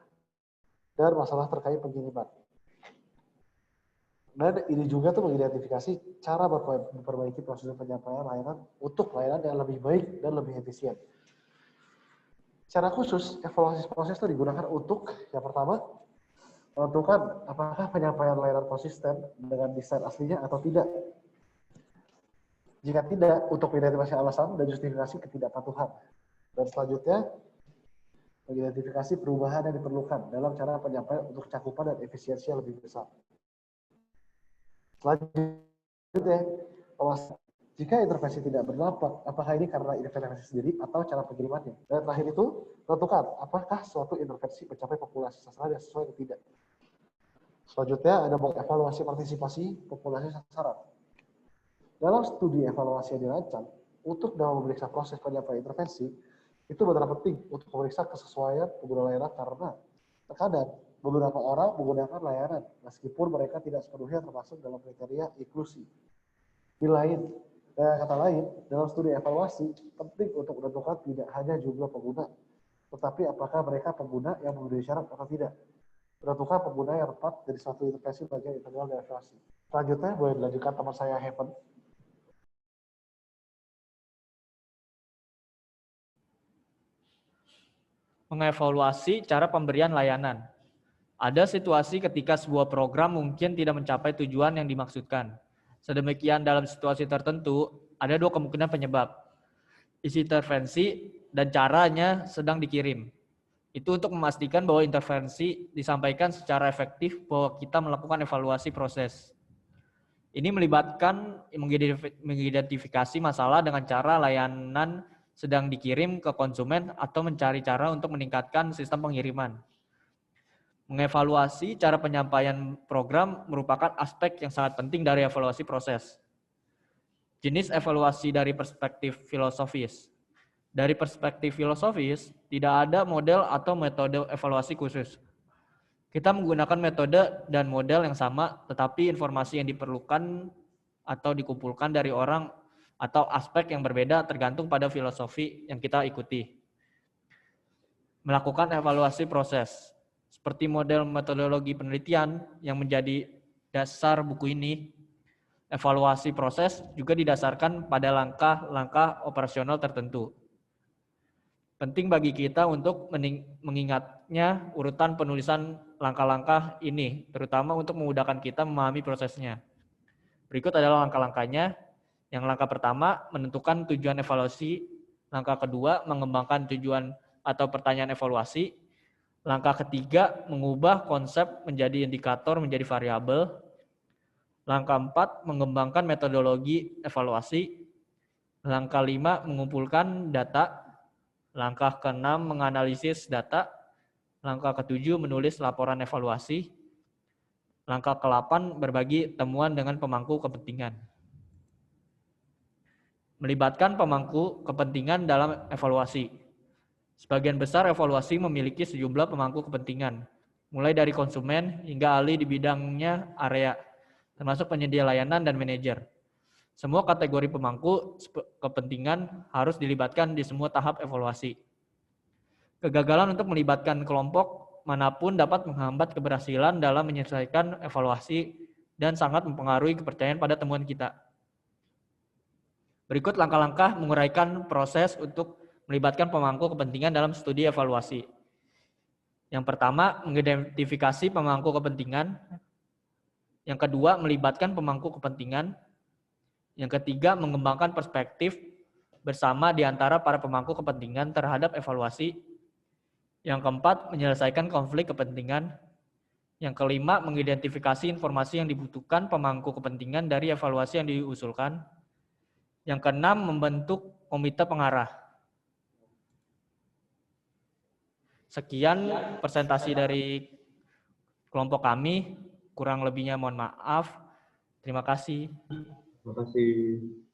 dan masalah terkait pengiriman. Dan ini juga tuh mengidentifikasi cara memperbaiki prosedur penyampaian layanan untuk layanan yang lebih baik dan lebih efisien. Secara khusus, evaluasi proses itu digunakan untuk yang pertama, menentukan apakah penyampaian layanan konsisten dengan desain aslinya atau tidak. Jika tidak, untuk mengidentifikasi alasan dan justifikasi ketidakpatuhan. Dan selanjutnya, mengidentifikasi perubahan yang diperlukan dalam cara penyampaian untuk cakupan dan efisiensi yang lebih besar. Selanjutnya, jika intervensi tidak berdampak, apakah ini karena intervensi sendiri atau cara pengirimannya? Dan terakhir itu, tentukan apakah suatu intervensi mencapai populasi sasaran yang sesuai atau tidak. Selanjutnya, ada mengevaluasi partisipasi populasi sasaran. Dalam studi evaluasi yang dirancang, untuk dalam memeriksa proses penyampaian intervensi, itu benar-benar penting untuk memeriksa kesesuaian pengguna layanan karena terkadang beberapa orang menggunakan layanan meskipun mereka tidak sepenuhnya termasuk dalam kriteria inklusi. Dengan kata lain, dalam studi evaluasi penting untuk menentukan tidak hanya jumlah pengguna, tetapi apakah mereka pengguna yang memenuhi syarat atau tidak. Menentukan pengguna yang tepat dari suatu intervensi bagian integral dari evaluasi. Selanjutnya, boleh dilanjutkan teman saya Heaven. Mengevaluasi cara pemberian layanan. Ada situasi ketika sebuah program mungkin tidak mencapai tujuan yang dimaksudkan. Sedemikian dalam situasi tertentu, ada dua kemungkinan penyebab. Isi intervensi dan caranya sedang dikirim. Itu untuk memastikan bahwa intervensi disampaikan secara efektif bahwa kita melakukan evaluasi proses. Ini melibatkan mengidentifikasi masalah dengan cara layanan sedang dikirim ke konsumen atau mencari cara untuk meningkatkan sistem pengiriman. Mengevaluasi cara penyampaian program merupakan aspek yang sangat penting dari evaluasi proses. Jenis evaluasi dari perspektif filosofis. Dari perspektif filosofis, tidak ada model atau metode evaluasi khusus. Kita menggunakan metode dan model yang sama, tetapi informasi yang diperlukan atau dikumpulkan dari orang atau aspek yang berbeda tergantung pada filosofi yang kita ikuti. Melakukan evaluasi proses. Seperti model metodologi penelitian yang menjadi dasar buku ini, evaluasi proses juga didasarkan pada langkah-langkah operasional tertentu. Penting bagi kita untuk mengingatnya urutan penulisan langkah-langkah ini, terutama untuk memudahkan kita memahami prosesnya. Berikut adalah langkah-langkahnya. Yang langkah pertama, menentukan tujuan evaluasi. Langkah kedua, mengembangkan tujuan atau pertanyaan evaluasi. Langkah ketiga, mengubah konsep menjadi indikator menjadi variabel. Langkah 4, mengembangkan metodologi evaluasi. Langkah 5, mengumpulkan data. Langkah ke-6, menganalisis data. Langkah ke-7, menulis laporan evaluasi. Langkah ke-8, berbagi temuan dengan pemangku kepentingan. Melibatkan pemangku kepentingan dalam evaluasi. Sebagian besar evaluasi memiliki sejumlah pemangku kepentingan, mulai dari konsumen hingga ahli di bidangnya area, termasuk penyedia layanan dan manajer. Semua kategori pemangku kepentingan harus dilibatkan di semua tahap evaluasi. Kegagalan untuk melibatkan kelompok manapun dapat menghambat keberhasilan dalam menyelesaikan evaluasi dan sangat mempengaruhi kepercayaan pada temuan kita. Berikut langkah-langkah menguraikan proses untuk melibatkan pemangku kepentingan dalam studi evaluasi. Yang pertama, mengidentifikasi pemangku kepentingan. Yang kedua, melibatkan pemangku kepentingan. Yang ketiga, mengembangkan perspektif bersama di antara para pemangku kepentingan terhadap evaluasi. Yang keempat, menyelesaikan konflik kepentingan. Yang kelima, mengidentifikasi informasi yang dibutuhkan pemangku kepentingan dari evaluasi yang diusulkan. Yang keenam, membentuk komite pengarah. Sekian presentasi dari kelompok kami. Kurang lebihnya mohon maaf. Terima kasih. Terima kasih.